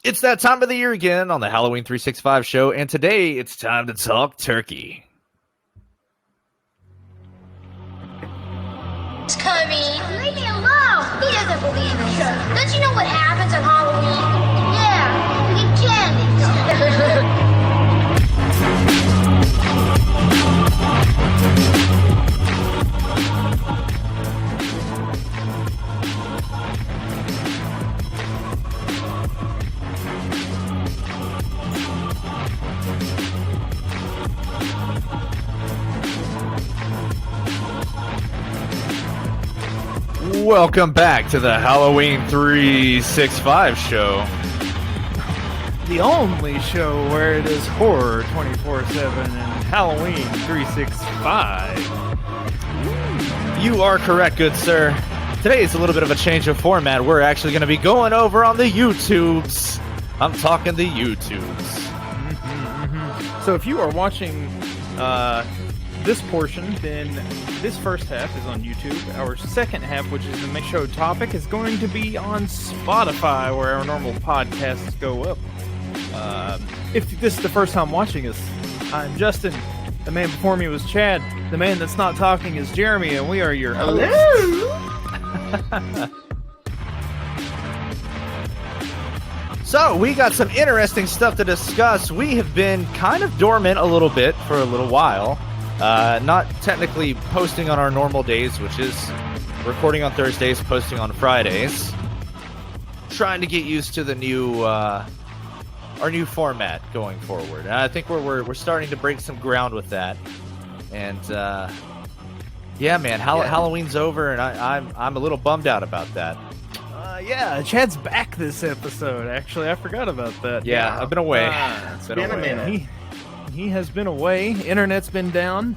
It's that time of the year again on the Halloween 365 show, and today it's time to talk turkey. It's coming. Leave me alone. He doesn't believe it. Don't you know what happens on Halloween? Yeah, you get candy. Welcome back to the Halloween 365 show. The only show where it is horror 24/7 and Halloween 365. You are correct, good sir. Today is a little bit of a change of format. We're actually going to be going over on the YouTubes. I'm talking the YouTubes. So if you are watching this portion, then this first half is on YouTube. Our second half, which is the main show topic, is going to be on Spotify, where our normal podcasts go up. If this is the first time watching us, I'm Justin. The man before me was Chad. The man that's not talking is Jeremy, and we are your hosts. So, we got some interesting stuff to discuss. We have been kind of dormant a little bit for a little while. Not technically posting on our normal days, which is recording on Thursdays, posting on Fridays. Trying to get used to the new, our new format going forward. And I think we're starting to break some ground with that. And, yeah, man, Halloween's over, and I'm a little bummed out about that. Yeah, Chad's back this episode, actually. I forgot about that. Yeah, I've been away. It's been a minute. He has been away. Internet's been down.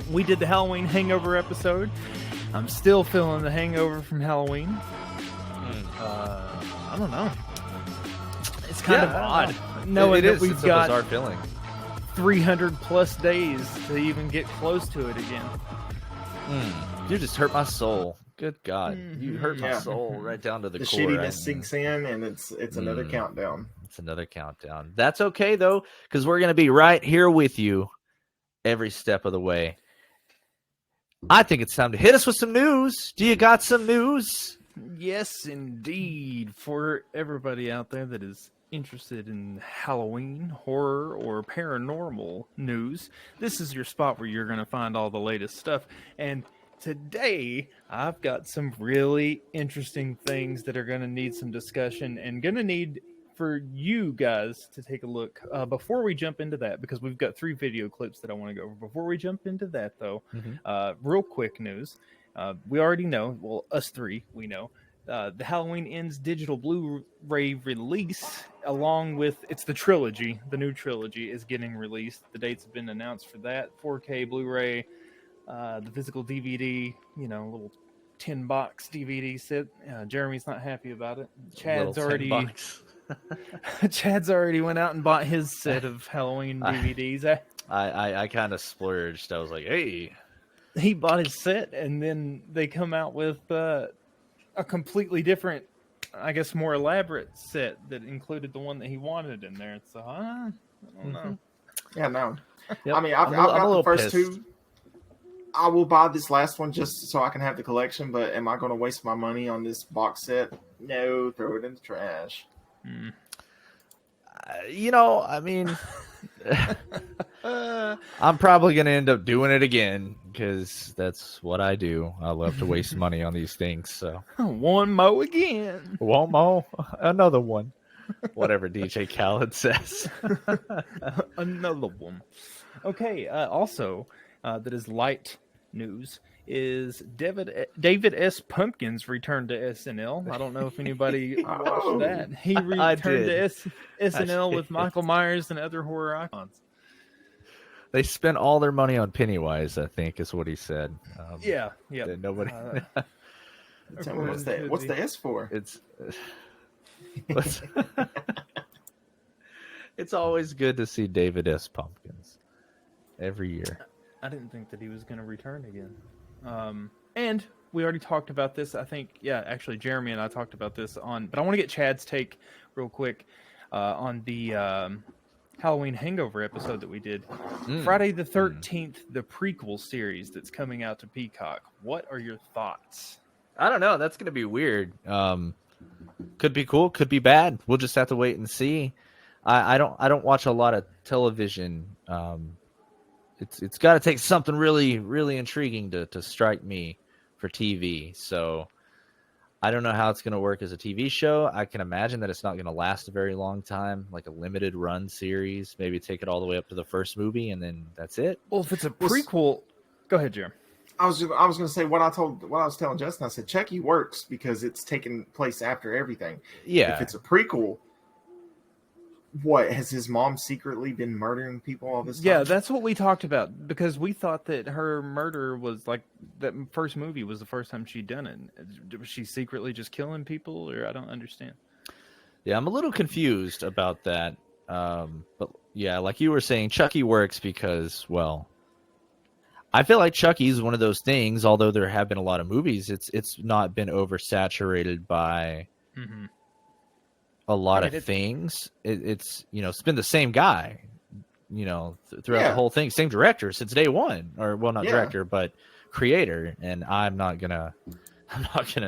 We did the Halloween hangover episode. I'm still feeling the hangover from Halloween. I don't know. It's kind of odd knowing that we've got a bizarre feeling. 300 plus days to even get close to it again. You just hurt my soul. Good God. You hurt my soul right down to the core. Shittiness sinks in, and it's another countdown. It's another countdown. That's okay, though, because we're going to be right here with you every step of the way. I think it's time to hit us with some news. Do you got some news? Yes, indeed. For everybody out there that is interested in Halloween, horror, or paranormal news, this is your spot where you're going to find all the latest stuff. And today, I've got some really interesting things that are going to need some discussion and going to need for you guys to take a look. Before we jump into that, because we've got 3 video clips that I want to go over. Before we jump into that, though, real quick news. We already know, well, us 3, we know, the Halloween Ends digital Blu-ray release, along with, it's the trilogy, the new trilogy is getting released. The dates have been announced for that, 4K Blu-ray, the physical DVD, little tin box DVD set. Jeremy's not happy about it. Chad's already went out and bought his set of Halloween DVDs. I kind of splurged. I was like, hey. He bought his set, and then they come out with a completely different, I guess, more elaborate set that included the one that he wanted in there. So, I don't know. Yeah, no. Yep. I mean, I've got the first 2. I will buy this last one just so I can have the collection, but am I going to waste my money on this box set? No, throw it in the trash. I mean, I'm probably going to end up doing it again because that's what I do. I love to waste money on these things. So one more again. One more, another one. Whatever DJ Khaled says. Another one. Okay, also, that is light news is David S. Pumpkins returned to SNL. I don't know if anybody watched that. He returned to SNL with Michael Myers and other horror icons. They spent all their money on Pennywise, I think, is what he said. Yeah. Nobody. Tell me what's the S for? It's always good to see David S. Pumpkins every year. I didn't think that he was going to return again. And we already talked about this. I think, yeah, actually, Jeremy and I talked about this but I want to get Chad's take real quick on the Halloween Hangover episode that we did. Friday the 13th, the prequel series that's coming out to Peacock. What are your thoughts? I don't know. That's going to be weird. Could be cool. Could be bad. We'll just have to wait and see. I don't watch a lot of television. It's got to take something really, really intriguing to strike me for TV. So I don't know how it's going to work as a TV show. I can imagine that it's not going to last a very long time, like a limited run series. Maybe take it all the way up to the first movie, and then that's it. Well, if it's a prequel, go ahead, Jeremy. I was going to say what I was telling Justin. I said Chucky works because it's taking place after everything. Yeah. If it's a prequel, what has his mom secretly been murdering people all this time? Yeah, that's what we talked about because we thought that her murder was like that first movie was the first time she'd done it. Was she secretly just killing people, or I don't understand. Yeah, I'm a little confused about that. But yeah, like you were saying, Chucky works because, well, I feel like Chucky is one of those things. Although there have been a lot of movies, it's not been oversaturated by a lot of things. It's it's been the same guy, throughout the whole thing, same director since day one, or well, not director, but creator. And I'm not gonna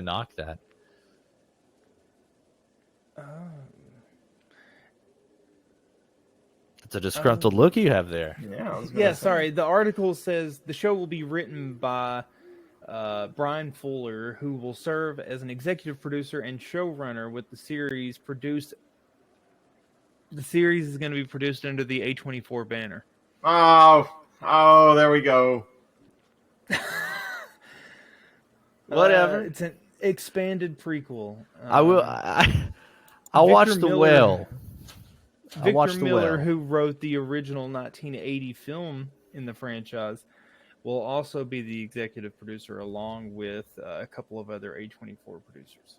knock that. It's a disgruntled look you have there. Yeah, Sorry. The article says the show will be written by Brian Fuller, who will serve as an executive producer and showrunner with the series produced. The series is going to be produced under the A24 banner. Oh, there we go. Whatever. It's an expanded prequel. I'll watch The Whale. Victor Miller, who wrote the original 1980 film in the franchise, will also be the executive producer along with a couple of other A24 producers.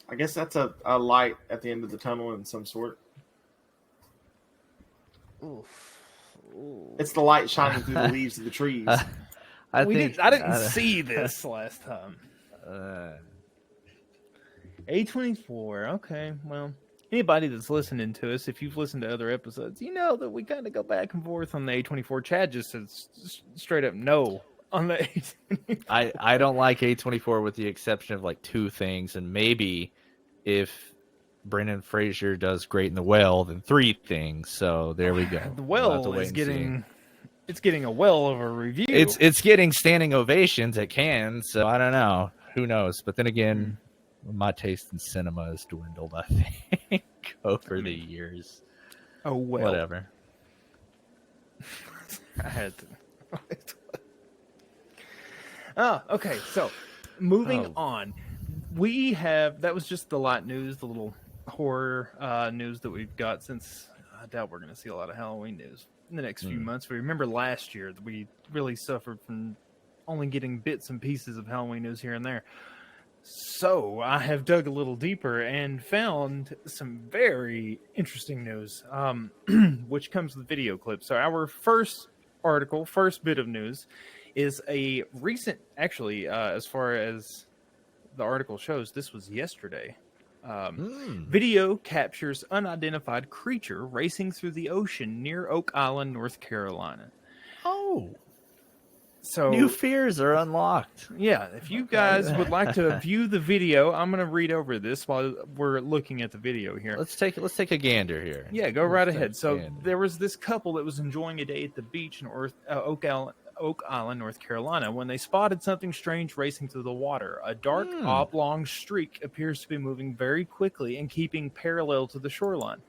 I guess that's a light at the end of the tunnel in some sort. Oof. It's the light shining through the leaves of the trees. I didn't see this last time. A24. Okay, well, anybody that's listening to us, if you've listened to other episodes, you know that we kind of go back and forth on the A24. Chad just says straight up no on the A24. I don't like A24 with the exception of like two things, and maybe if Brendan Fraser does great in The Whale, then three things. So there we go. The Whale is getting a well of a review. It's getting standing ovations at Cannes, so I don't know. Who knows? But then again, my taste in cinema has dwindled, I think, over the years. Oh, well. Whatever. I had to. Okay. So, moving on. That was just the light news, the little horror news that we've got since I doubt we're going to see a lot of Halloween news in the next few months. We remember last year that we really suffered from only getting bits and pieces of Halloween news here and there. So I have dug a little deeper and found some very interesting news, which comes with video clips. So our first bit of news is a recent, actually, as far as the article shows, this was yesterday. Video captures unidentified creature racing through the ocean near Oak Island, North Carolina. Oh. So new fears are unlocked. Yeah, if you guys would like to view the video, I'm going to read over this while we're looking at the video here. Let's take a gander here. Yeah, go right ahead. So there was this couple that was enjoying a day at the beach in Oak Island, North Carolina, when they spotted something strange racing through the water. A dark oblong streak appears to be moving very quickly and keeping parallel to the shoreline.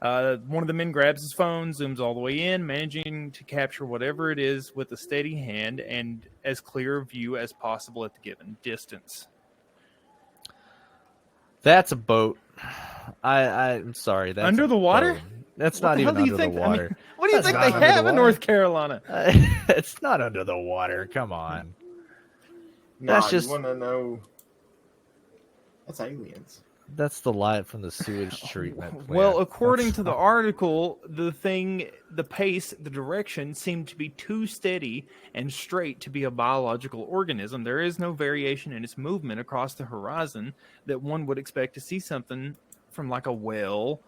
One of the men grabs his phone, zooms all the way in, managing to capture whatever it is with a steady hand and as clear a view as possible at the given distance. That's a boat. I'm sorry. That's under the water? Boat. That's not even under the water. I mean, what do you think they have in North Carolina? It's not under the water. Come on. That's just. You want to know? That's aliens. That's the light from the sewage treatment plant. Well, according to the article, the pace, the direction seemed to be too steady and straight to be a biological organism. There is no variation in its movement across the horizon that one would expect to see something from like a whale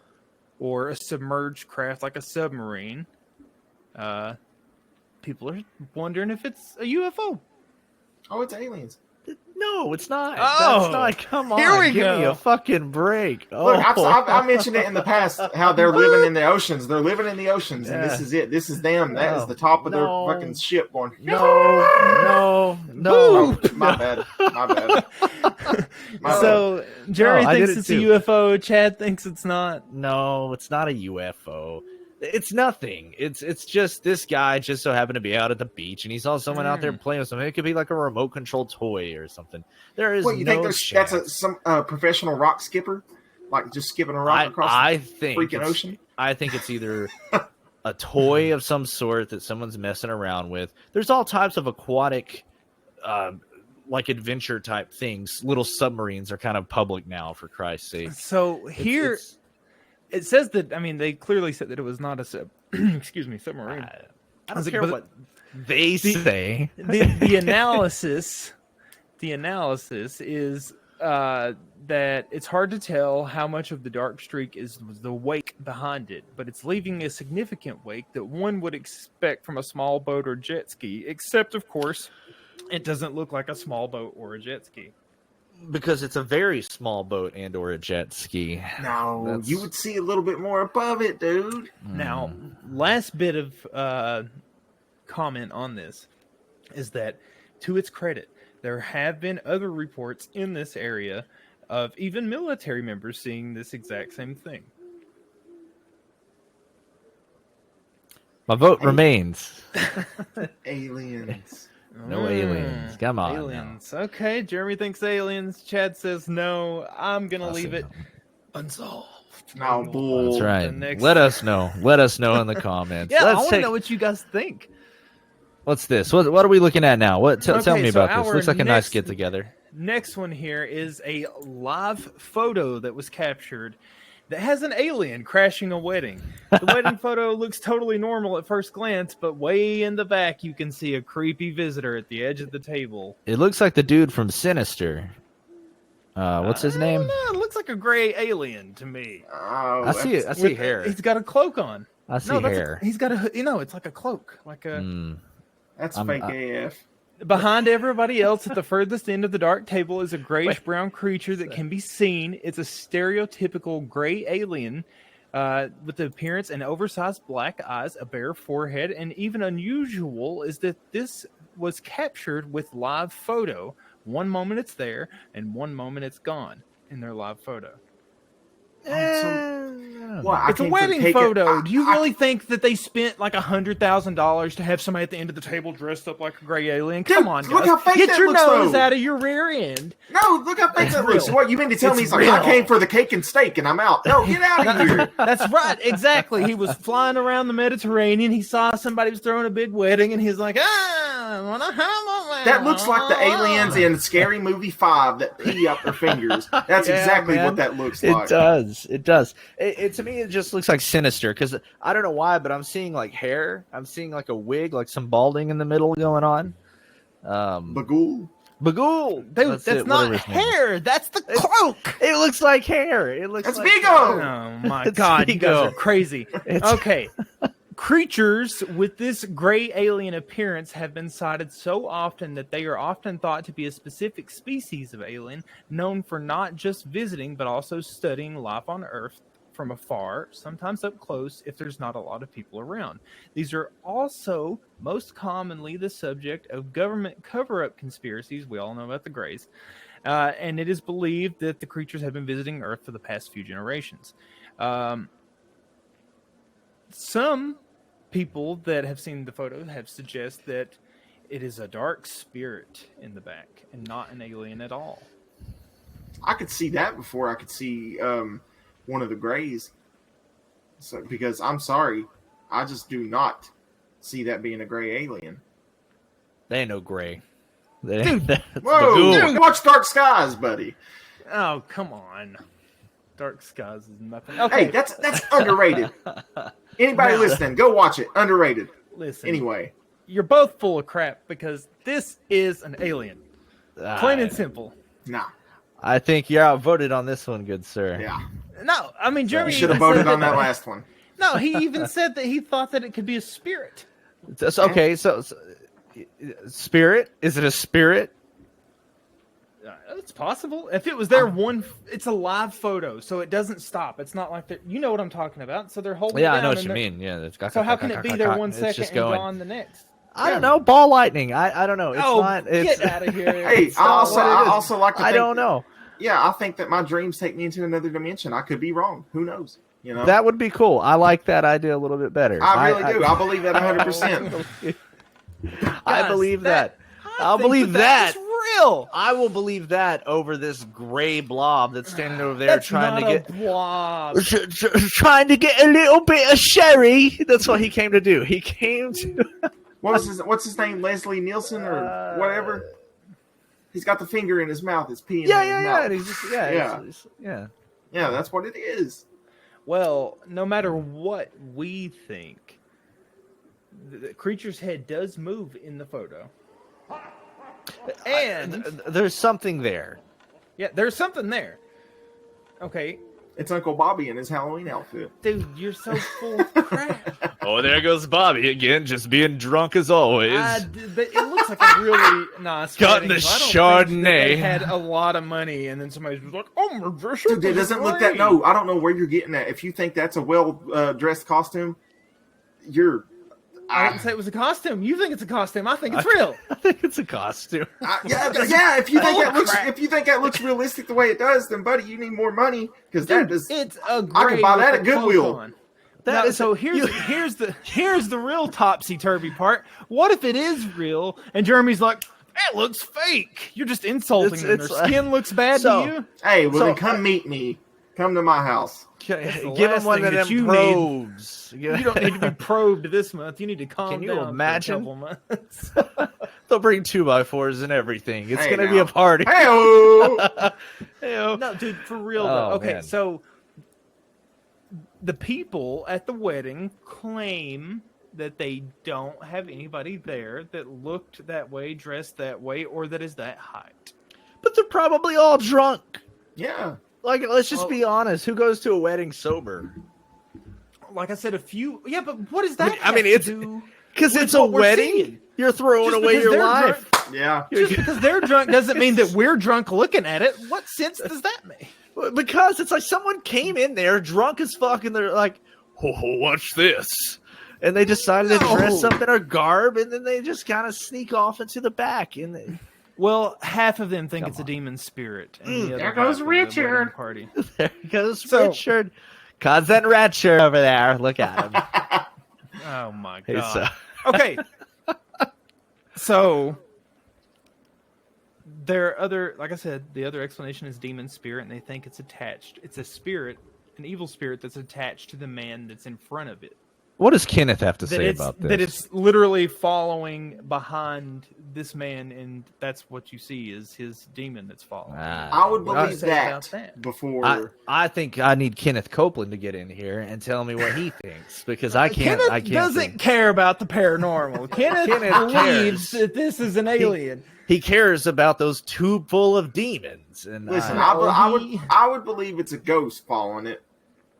or a submerged craft like a submarine. People are wondering if it's a UFO. Oh, it's aliens. No, it's not. Oh, That's not. Come on, here we give me go. a fucking break. Look, Oh, I've mentioned it in the past how they're living in the oceans. They're living in the oceans, and this Yeah. is it. This is them. That is the top of their fucking ship going. no. Oh, my bad. My bad. So Jerry No, I thinks did it it's too. a UFO. Chad thinks it's not. No, it's not a UFO. It's nothing. It's just this guy just so happened to be out at the beach and he saw someone out there playing with something. It could be like a remote control toy or something. There is What, you no think chance. that's some professional rock skipper, like just skipping a rock across I the think freaking it's- ocean? I think it's either a toy of some sort that someone's messing around with. There's all types of aquatic, like adventure type things. Little submarines are kind of public now, for Christ's sake. So here It's- it says that. I mean, they clearly said that it was not a submarine. I don't Like, care but what they say. the analysis is that it's hard to tell how much of the dark streak is the wake behind it, but it's leaving a significant wake that one would expect from a small boat or jet ski, except of course it doesn't look like a small boat or a jet ski. Because it's a very small boat and or a jet ski. No, That's- you would see a little bit more above it, dude. Now, last bit of comment on this is that, to its credit, there have been other reports in this area of even military members seeing this exact same thing. My vote remains. Aliens. No aliens. Come on. now. Aliens. Okay, Jeremy thinks aliens. Chad says no. I'm going to I'll say leave it no. unsolved. No, bull. That's right. The next- Let us know. Let us know in the comments. Yeah, I Let's want to take. know what you guys think. What's this? What are we looking at now? What? Tell Okay, me so about this. our Looks like a nice next- get together. Next one here is a live photo that was captured that has an alien crashing a wedding. The wedding photo looks totally normal at first glance, but way in the back you can see a creepy visitor at the edge of the table. It looks like the dude from Sinister. What's his name? It looks like a gray alien to me. Oh, I see it. I see With- hair. He's got a cloak on. I see that's hair. he's got a, it's like a cloak, like a. That's I'm- fake AF. Behind everybody else at the furthest end of the dark table is a grayish-brown creature that can be seen. It's a stereotypical gray alien with the appearance and oversized black eyes, a bare forehead, and even unusual is that this was captured with live photo. One moment it's there, and one moment it's gone in their live photo. What, It's a wedding photo. Do you really think that they spent like $100,000 to have somebody at the end of the table dressed up like a gray alien? Come Dude, on, look guys. how fake Get that your looks, nose though. out of your rear end. No, look how fake It's that looks. real. What, you mean to tell me It's he's like, I real. came for the cake and steak and I'm out? No, get out of here. That's right, exactly. He was flying around the Mediterranean. He saw somebody was throwing a big wedding, and he's like, I want to have a wedding. That looks like the aliens in Scary Movie 5 that pee up their fingers. That's Yeah, exactly man. what that looks It like. does. It does. It to me, it just looks like Sinister because I don't know why, but I'm seeing like hair. I'm seeing like a wig, like some balding in the middle going on. Bagul. Bagul. Dude, That's that's it, not whatever his name is. hair. That's the cloak. It looks like hair. It looks That's like Vigo. Oh my It's God, you guys Vigo. are crazy. It's- Okay. Creatures with this gray alien appearance have been sighted so often that they are often thought to be a specific species of alien known for not just visiting but also studying life on Earth from afar, sometimes up close if there's not a lot of people around. These are also most commonly the subject of government cover-up conspiracies. We all know about the Greys. And it is believed that the creatures have been visiting Earth for the past few generations. Some people that have seen the photo have suggested that it is a dark spirit in the back and not an alien at all. I could see that before I could see one of the Greys. So, because I'm sorry, I just do not see that being a gray alien. They ain't no gray. That's Whoa, Bagul. dude, watch Dark Skies, buddy. Oh, come on. Dark Skies is nothing. Okay, Hey, that's underrated. Anybody listening, go watch it. Underrated. listen. Anyway, You're both full of crap because this is an alien. Plain and simple. nah. I think you're outvoted on this one, good sir. Yeah. No, I mean, Jeremy You should have even voted said on that last one. No, he even said that he thought that it could be a spirit. Okay, so spirit? Is it a spirit? It's possible. If it was there, it's a live photo, so it doesn't stop. It's not like you know what I'm talking about. So they're holding it Yeah, down. I know what you mean. Yeah, it's so how can it be there one it's second just and going. gone the next? I don't know. Ball lightning. I don't know. It's not. It's, get out of here! Hey, It's not what it I is. also like to I think, don't know. Yeah, I think that my dreams take me into another dimension. I could be wrong. Who knows? You know? That would be cool. I like that idea a little bit better. I really do. I believe that 100%. I believe that. I'll think believe that that. is real. I will believe that over this gray blob that's standing over there That's trying not to a get blob. trying to get a little bit of sherry. That's what he came to do. He came to. What's his name? Leslie Nielsen or whatever? He's got the finger in his mouth. It's peeing in his Yeah. mouth. And he's just, yeah. Yeah, that's what it is. Well, no matter what we think, the creature's head does move in the photo. And There's something there. yeah, there's something there. Okay, It's Uncle Bobby in his Halloween outfit. dude, you're so full of crap. Oh, there goes Bobby again, just being drunk as always. But it looks like a really nice Got wedding, the so I don't think that they Chardonnay. had a lot of money, and then somebody was like, "Oh my gosh, Dude, it doesn't look that. No, I don't know where you're getting at. If you think that's a well dressed costume, you're. I didn't say it was a costume. You think it's a costume. I think it's real. I think it's a costume. Yeah. If you think that looks realistic the way it does, then buddy, you need more money because that is. It's a I can buy that with at the Goodwill. clothes on. That Now, is- so here's the real topsy turvy part. What if it is real? And Jeremy's like, "That looks fake. You're just insulting them. It's Their skin looks bad so- to you." Hey, well So- then come meet me. Come to my house. the Give last him one thing of that them you need. probes. You don't need to be probed this month. You need to calm Can you down imagine? for a couple months. They'll bring 2x4s and everything. It's Hey, gonna be now. a party. Hey-o! Hey-o. No, dude, for real Oh, though. Okay, man. so the people at the wedding claim that they don't have anybody there that looked that way, dressed that way, or that is that height. But they're probably all drunk. Yeah. Like, let's just Well- be honest. Who goes to a wedding sober? Like I said, a few. Yeah, but what is that? I mean, have it's to do because with it's a what we're wedding. seeing? You're throwing Just away because your they're life. Yeah. Just because they're drunk doesn't mean that we're drunk looking at it. What sense does that make? Because it's like someone came in there drunk as fuck, and they're like, "Oh, watch this," and they decided to dress up in a garb, and then they just kind of sneak off into the back. And they, Well, half of them think Come it's a on. demon spirit. And the other There goes half of the wedding Richard. Party. there goes So- Richard, cousin Richard over there. Look at him. Oh my He's, god. Okay. So there are other, like I said, the other explanation is demon spirit, and they think it's attached. It's a spirit, an evil spirit that's attached to the man that's in front of it. What does Kenneth have to That say it's about this? that it's literally following behind this man, and that's what you see is his demon that's following. I would What do you believe say about that that? before. I think I need Kenneth Copeland to get in here and tell me what he thinks because I can't. Kenneth I can't doesn't think. care about the paranormal. Kenneth believes cares. that this is an alien. He cares about those tube full of demons. And Listen, No, I would believe it's a ghost following it,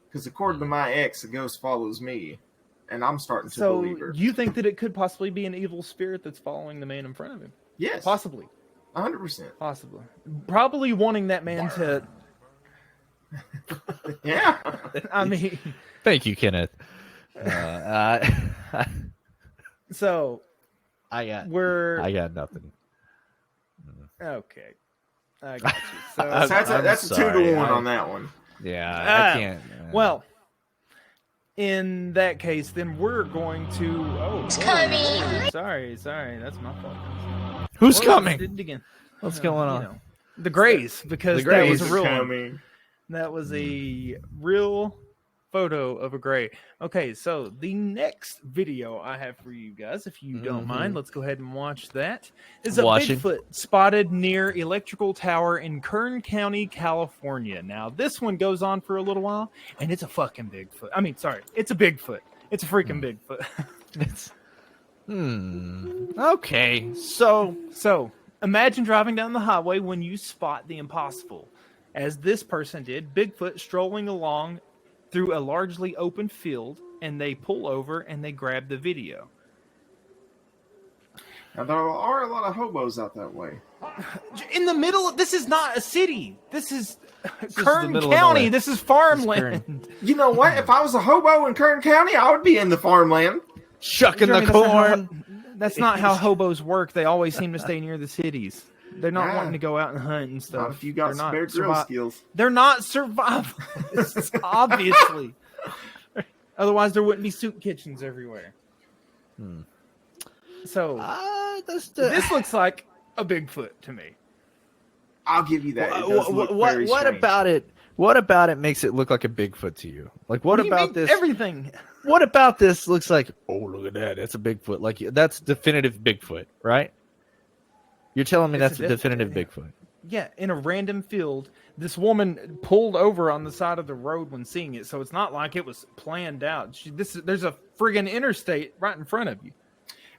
because according to my ex, a ghost follows me, and I'm starting to So believe her. you think that it could possibly be an evil spirit that's following the man in front of him? Yes, Possibly. 100%. Possibly. Probably wanting that man to. Yeah. I mean, Thank you, Kenneth. so I got we're nothing. okay. I got you. So, I'm That's a 2 sorry, to 1 I- on that one. Yeah, Ah, I can't. well, in that case, then we're going to. Oh, coming. sorry, that's my fault. who's Well, coming? Did it again. What's going on? You know, the Grays, because The that Grays was a are real one. coming. That was a real photo of a gray. Okay, so the next video I have for you guys, if you don't mind, let's go ahead and watch that. Is a Watching. Bigfoot spotted near electrical tower in Kern County, California. Now, this one goes on for a little while, and it's a fucking Bigfoot. I mean, sorry, it's a Bigfoot. It's a freaking Bigfoot. It's okay. So, imagine driving down the highway when you spot the impossible. As this person did, Bigfoot strolling along through a largely open field, and they pull over and they grab the video. Now, there are a lot of hobos out that way. In the middle of, this is not a city. This is the Kern middle of County. nowhere. This is farmland. You know what? If I was a hobo in Kern County, I would be in the farmland. Shucking Jeremy, the corn. That's not how hobos work. They always seem to stay near the cities. They're not Yeah. wanting to go out and hunt and stuff. Not if you got some Bear Grylls skills. They're not survivalists, obviously. Otherwise, there wouldn't be soup kitchens everywhere. So, this looks like a Bigfoot to me. I'll give you that. It does look very what strange. about it? What about it makes it look like a Bigfoot to you? Like, what do you about mean? this? Everything. What about this looks like? Oh, look at that! That's a Bigfoot. Like, that's definitive Bigfoot, right? You're telling me It's that's a a definitive Bigfoot. Yeah, in a random field, this woman pulled over on the side of the road when seeing it, so it's not like it was planned out. There's a friggin' interstate right in front of you.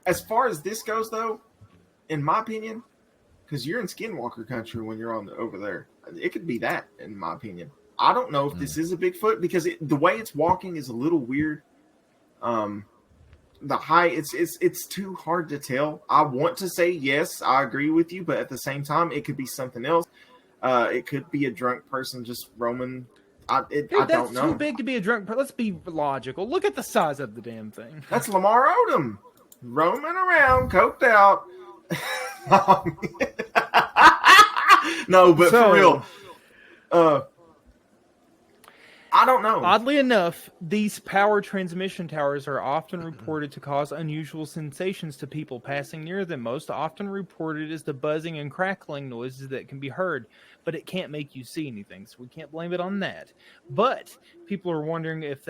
As far as this goes, though, in my opinion, because you're in Skinwalker country when you're over there, it could be that. In my opinion, I don't know if this is a Bigfoot because the way it's walking is a little weird. The height, it's too hard to tell. I want to say yes, I agree with you, but at the same time, it could be something else. It could be a drunk person just roaming. I don't That's know. too big to be a drunk person. Let's be logical. Look at the size of the damn thing. That's Lamar Odom roaming around, coked out. No, but for real, I don't know. Oddly enough, these power transmission towers are often reported to cause unusual sensations to people passing near them. Most often reported is the buzzing and crackling noises that can be heard, but it can't make you see anything, so we can't blame it on that. But people are wondering if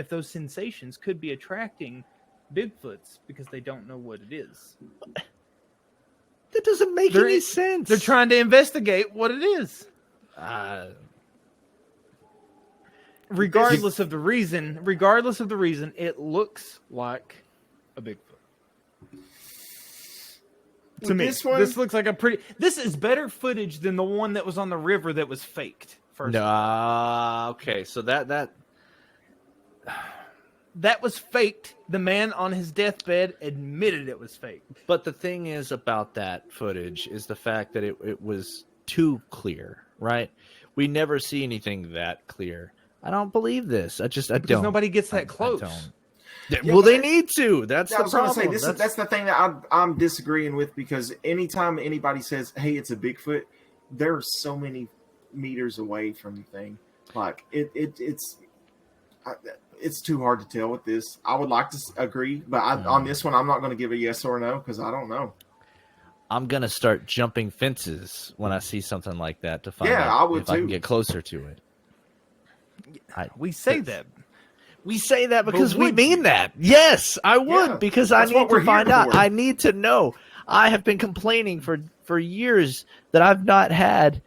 those sensations could be attracting Bigfoots because they don't know what it is. That doesn't make any sense. They're trying to investigate what it is. Regardless of the reason, it looks like a Bigfoot. To me, this looks like this is better footage than the one that was on the river that was faked. Okay, so that was faked. The man on his deathbed admitted it was fake. But the thing is about that footage is the fact that it was too clear, right? We never see anything that clear. I don't believe this. I don't. Nobody gets that close. Well, they need to. That's the problem. That's the thing that I'm disagreeing with because anytime anybody says, "Hey, it's a Bigfoot," they're so many meters away from the thing. Like it's too hard to tell with this. I would like to agree, but on this one, I'm not going to give a yes or no because I don't know. I'm gonna start jumping fences when I see something like that to find out I would if I can get closer to it. We say that because we mean that. Yes, I would because I need to find out. I need to know. I have been complaining for years that I've not had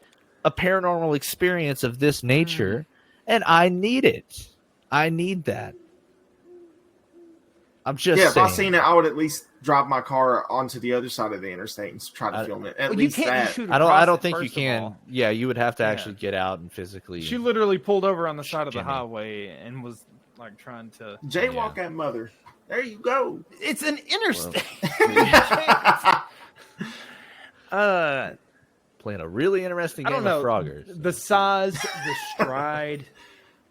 a paranormal experience of this nature, and I need it. I need that. I'm just saying. If I seen it, I would at least drive my car onto the other side of the interstate and try to film it. At least that. I don't think you can. Yeah, you would have to actually get out and physically. She literally pulled over on the side of the highway and was like trying to jaywalk that mother. There you go. It's an interstate. Playing a really interesting game of Froggers. The size, the stride,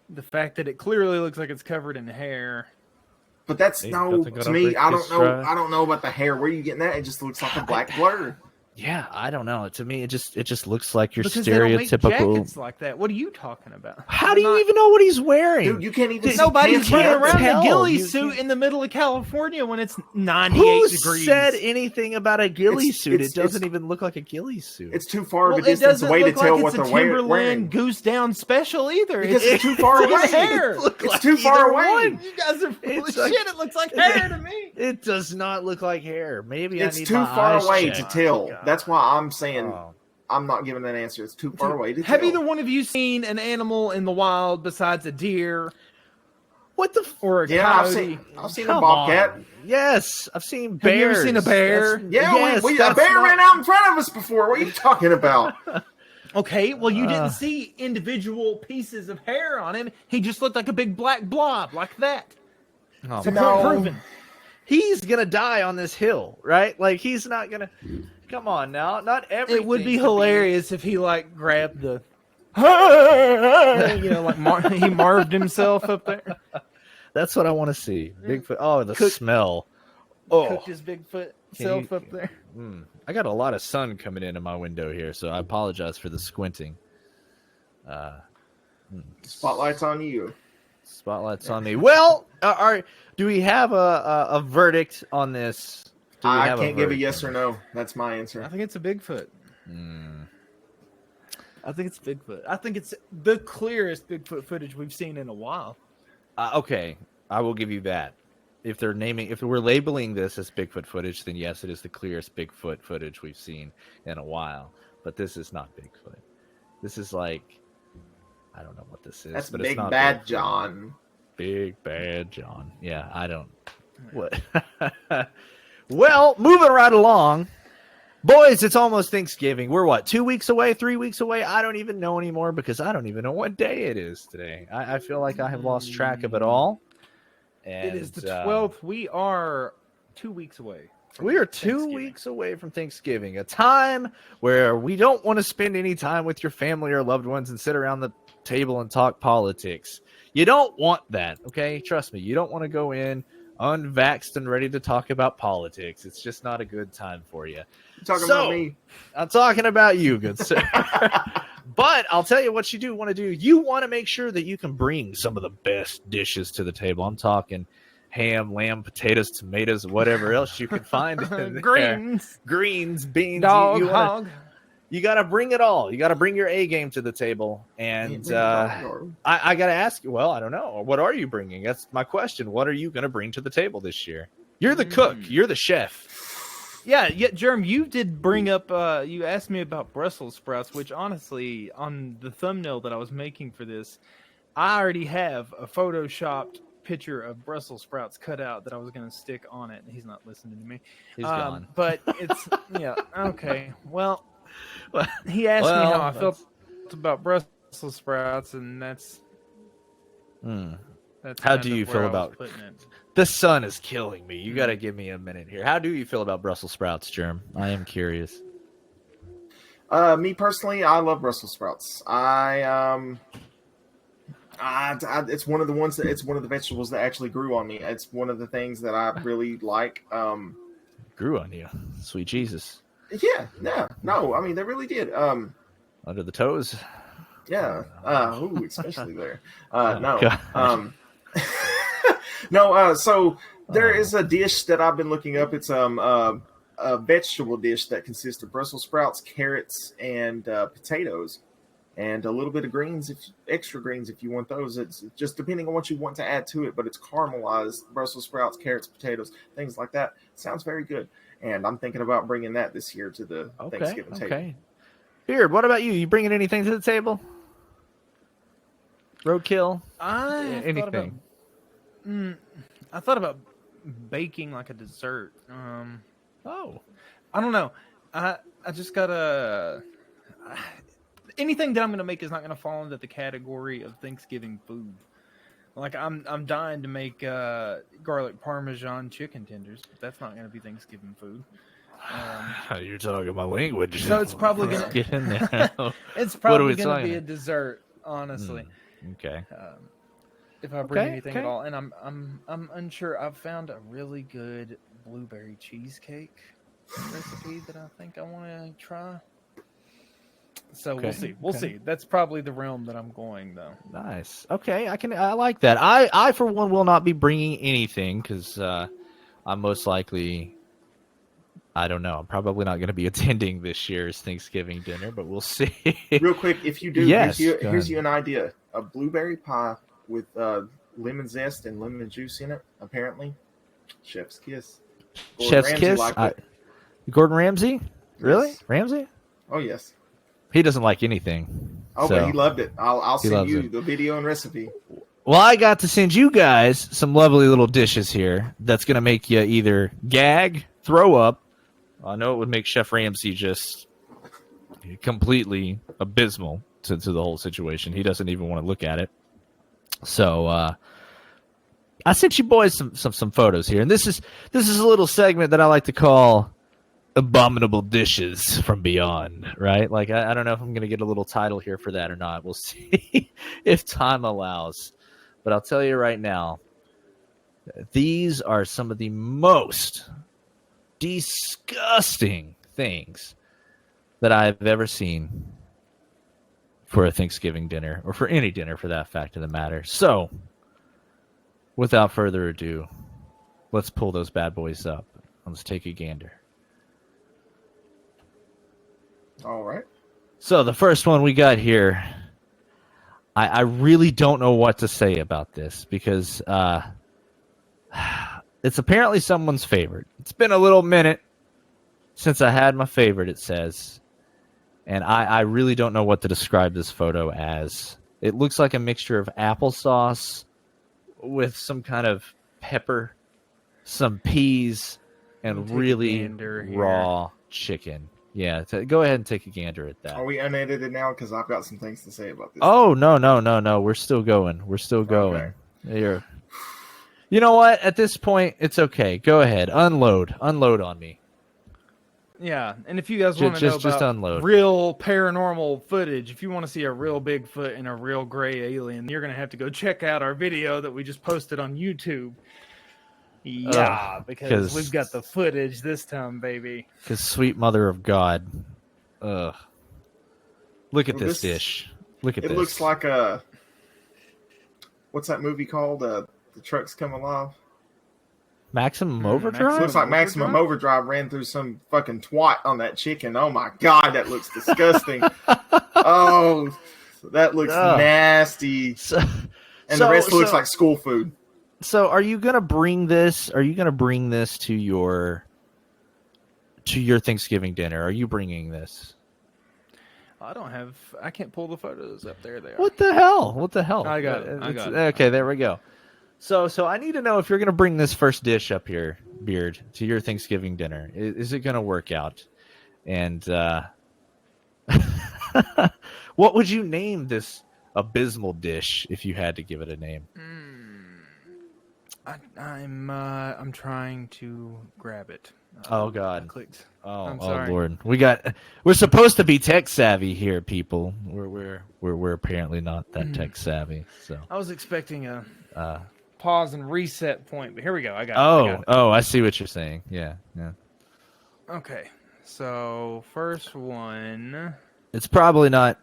the fact that it clearly looks like it's covered in hair. But that's to me. I don't know. I don't know about the hair. Where are you getting that? It just looks like a black blur. Yeah, I don't know. To me, it just looks like your Because they don't make stereotypical. jackets like that. What are you talking about? How do you even know what he's wearing? Dude, you can't even see Nobody's pants running yet. around in a tell. ghillie You suit can't- in the middle of California when it's 98 Who degrees. said anything about a ghillie It's- suit? it's- It doesn't it's- even look like a ghillie suit. It's too far Well, of a it distance doesn't away to look tell like what it's they're a Timberland wearing. goose down special either. Because it's too far full of away. hair. It's too far away. You guys are full of It's like- shit. It looks like hair to me. It does not look like hair. Maybe It's I need too my far eyes away to checked. tell. God. That's why I'm saying Oh. I'm not giving an answer. It's too far away to Have tell. either one of you seen an animal in the wild besides a deer What the? or a Yeah, coyote? I've seen a Come bobcat. on. Yes, I've seen Have bears. you ever seen a bear? Yeah, Yes, a that's bear not- ran out in front of us before. What are you talking about? Okay, well, you didn't see individual pieces of hair on him. He just looked like a big black blob, like that. Oh, So man. point No. proven. He's gonna die on this hill, right? Like he's not gonna. Come on now, not everything. It would be could hilarious if he like grabbed the, you know, like he marved himself up there, That's what I want to see. Bigfoot. Oh, the Cook- smell. Oh, cooked his Bigfoot self you- up there. I got a lot of sun coming into my window here, so I apologize for the squinting. Spotlight's on you. Spotlight's on me. Well, do we have a verdict on this? Do we I have can't give a verdict yes on or this? no. That's my I answer. think it's a Bigfoot. I think it's Bigfoot. I think it's the clearest Bigfoot footage we've seen in a while. Okay, I will give you that. If we're labeling this as Bigfoot footage, then yes, it is the clearest Bigfoot footage we've seen in a while. But this is not Bigfoot. This is like, I don't know what this is. That's but Big it's not Bad Bigfoot. John. Big Bad John. Yeah, I don't. What? Well, moving right along. Boys, it's almost Thanksgiving. We're what, 2 weeks away, 3 weeks away? I don't even know anymore because I don't even know what day it is today. I feel like I have lost track of it all. And, It is the 12th. We are 2 weeks away. from We are 2 Thanksgiving. weeks away from Thanksgiving, a time where we don't want to spend any time with your family or loved ones and sit around the table and talk politics. You don't want that, okay? Trust me, you don't want to go in unvaxxed and ready to talk about politics. It's just not a good time for you. You talking So- about me? I'm talking about you, good sir. But I'll tell you what you do want to do. You want to make sure that you can bring some of the best dishes to the table. I'm talking ham, lamb, potatoes, tomatoes, whatever else you can find in there. Greens, beans. Dog, you hog. you got to bring it all. You got to bring your A game to the table. And I got to ask you, well, I don't know. What are you bringing? That's my question. What are you going to bring to the table this year? You're the cook. You're the chef. Yeah, Germ, you did bring up, you asked me about Brussels sprouts, which honestly, on the thumbnail that I was making for this, I already have a photoshopped picture of Brussels sprouts cut out that I was going to stick on it. He's not listening to me. He's gone. But it's, yeah, okay. Well, he asked me how I felt about Brussels sprouts, and that's How kind do of you where feel I was about putting it. The sun is killing me. You got to give me a minute here. How do you feel about Brussels sprouts, Germ? I am curious. Me personally, I love Brussels sprouts. It's one of the ones that it's one of the vegetables that actually grew on me. It's one of the things that I really like. Grew on you, sweet Jesus. Yeah, no, I mean they really did. Under the toes. Yeah, especially there. No, God. no. So there is a dish that I've been looking up. It's a vegetable dish that consists of Brussels sprouts, carrots, and potatoes, and a little bit of greens, extra greens if you want those. It's just depending on what you want to add to it, but it's caramelized Brussels sprouts, carrots, potatoes, things like that. Sounds very good, and I'm thinking about bringing that this year to the Thanksgiving table. Okay. Beard, what about you? You bringing anything to the table? Roadkill? Anything? I thought about baking like a dessert. Oh. I don't know. I just gotta. Anything that I'm gonna make is not gonna fall into the category of Thanksgiving food. Like I'm dying to make garlic parmesan chicken tenders, but that's not gonna be Thanksgiving food. You're talking my language. So it's probably gonna get in there. It's What are probably we gonna be talking? a dessert, honestly. Okay. If I bring Okay, anything okay. at all, and I'm unsure. I've found a really good blueberry cheesecake. recipe that I think I want to try. So Okay, we'll see. We'll okay. see. That's probably the realm that I'm going, though. Nice. Okay, I like that. I for one will not be bringing anything because I'm most likely. I don't know. I'm probably not going to be attending this year's Thanksgiving dinner, but we'll see. Real quick, if you do, Yes, here's go here's ahead. you an idea: a blueberry pie with lemon zest and lemon juice in it. Apparently, chef's kiss. Gordon Chef's Ramsay kiss. liked it. Gordon Ramsay? Really? Yes. Ramsay? Oh yes. He doesn't like anything. Oh, so. but he loved it. I'll He send loves you it. the video and recipe. Well, I got to send you guys some lovely little dishes here that's going to make you either gag, throw up. I know it would make Chef Ramsay just completely abysmal to the whole situation. He doesn't even want to look at it. So I sent you boys some photos here, and this is a little segment that I like to call Abominable Dishes from Beyond, right? Like, I don't know if I'm going to get a little title here for that or not. We'll see if time allows. But I'll tell you right now, these are some of the most disgusting things that I've ever seen for a Thanksgiving dinner, or for any dinner for that fact of the matter. So, without further ado, let's pull those bad boys up. Let's take a gander. All right. So the first one we got here, I really don't know what to say about this because it's apparently someone's favorite. It's been a little minute since I had my favorite, it says. And I really don't know what to describe this photo as. It looks like a mixture of applesauce with some kind of pepper, some peas, and really raw chicken. Yeah, go ahead and take a gander at that. Are we unedited now? Because I've got some things to say about this. Oh, no. We're still going. Okay. Here. You know what? At this point, it's okay. Go ahead. Unload on me. Yeah, and if you guys want to know just about unload. real paranormal footage, if you want to see a real Bigfoot and a real gray alien, you're going to have to go check out our video that we just posted on YouTube. Yeah, because we've got the footage this time, baby. Because sweet mother of God. Ugh. Look at this dish. Look at this. It looks like a... What's that movie called? The Trucks Come Alive? Maximum Overdrive? Looks like Maximum Overdrive ran through some fucking twat on that chicken. Oh my God, that looks disgusting. Oh, that looks nasty. And the rest looks like school food. So are you gonna bring this? Are you gonna bring this to your Thanksgiving dinner? Are you bringing this? I can't pull the photos up there. They are. What the hell? I got it. Okay, there we go. So I need to know if you're gonna bring this first dish up here, Beard, to your Thanksgiving dinner. Is it gonna work out? And what would you name this abysmal dish if you had to give it a name? I'm trying to grab it. Oh God! I clicked. Oh sorry. Lord! We're supposed to be tech savvy here, people. We're apparently not that tech savvy. So I was expecting a pause and reset point, but here we go. I got it. I see what you're saying. Yeah. Okay, so first one. It's probably not.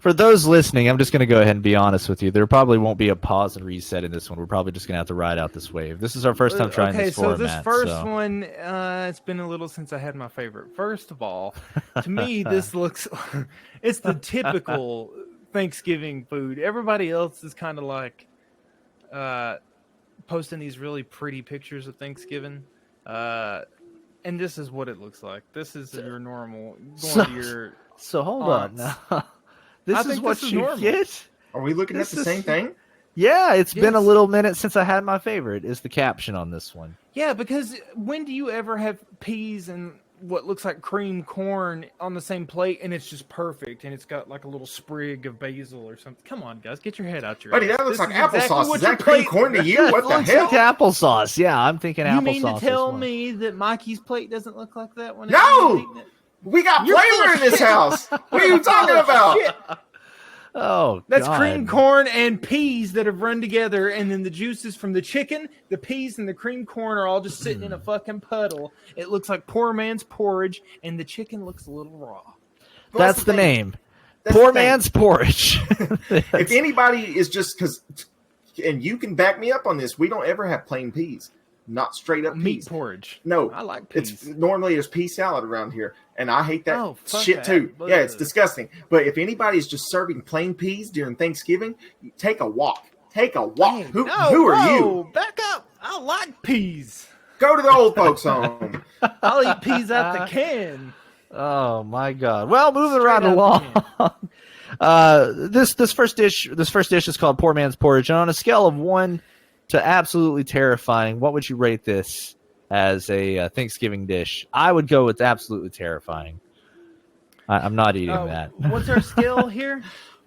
For those listening, I'm just going to go ahead and be honest with you. There probably won't be a pause and reset in this one. We're probably just going to have to ride out this wave. This is our first time trying this format. Okay, so this first one, it's been a little since I had my favorite. First of all, to me, this looks, it's the typical Thanksgiving food. Everybody else is kind of like posting these really pretty pictures of Thanksgiving. And this is what it looks like. This is your normal, going to your... So hold on now. This is what you get? Are we looking at the same thing? Yeah, it's been a little minute since I had my favorite, is the caption on this one. Yeah, because when do you ever have peas and what looks like cream corn on the same plate and it's just perfect and it's got like a little sprig of basil or something? Come on, guys, get your head out your Buddy, ass. that looks This like is exactly applesauce. what Is your that cream plate- corn to you? What the Looks hell? like applesauce. Yeah, I'm thinking applesauce. You mean to tell as well. me that Mikey's plate doesn't look like that when No! it's eating it? We got You're full flavor of in this shit. house. What are you talking about? Oh, That's God. cream corn and peas that have run together, and then the juices from the chicken, the peas, and the cream corn are all just sitting in a fucking puddle. It looks like poor man's porridge, and the chicken looks a little raw. That's the thing. name. That's Poor the thing. man's porridge. If anybody is just because, and you can back me up on this, we don't ever have plain peas, not straight up Meat peas. porridge. No, I like peas. It's normally there's pea salad around here, and I hate that Oh, fuck shit that. too. Ugh. Yeah, it's disgusting. But if anybody's just serving plain peas during Thanksgiving, take a walk. Take a walk. Hey, who no, are whoa, you? Back up. I like peas. Go to the old folks' home. I'll eat peas out the can. Oh my God! Well, moving Straight right out along. This first dish is called Poor Man's Porridge, and on a scale of 1 to absolutely terrifying, what would you rate this as a Thanksgiving dish? I would go with absolutely terrifying. I'm not eating that. What's our scale here?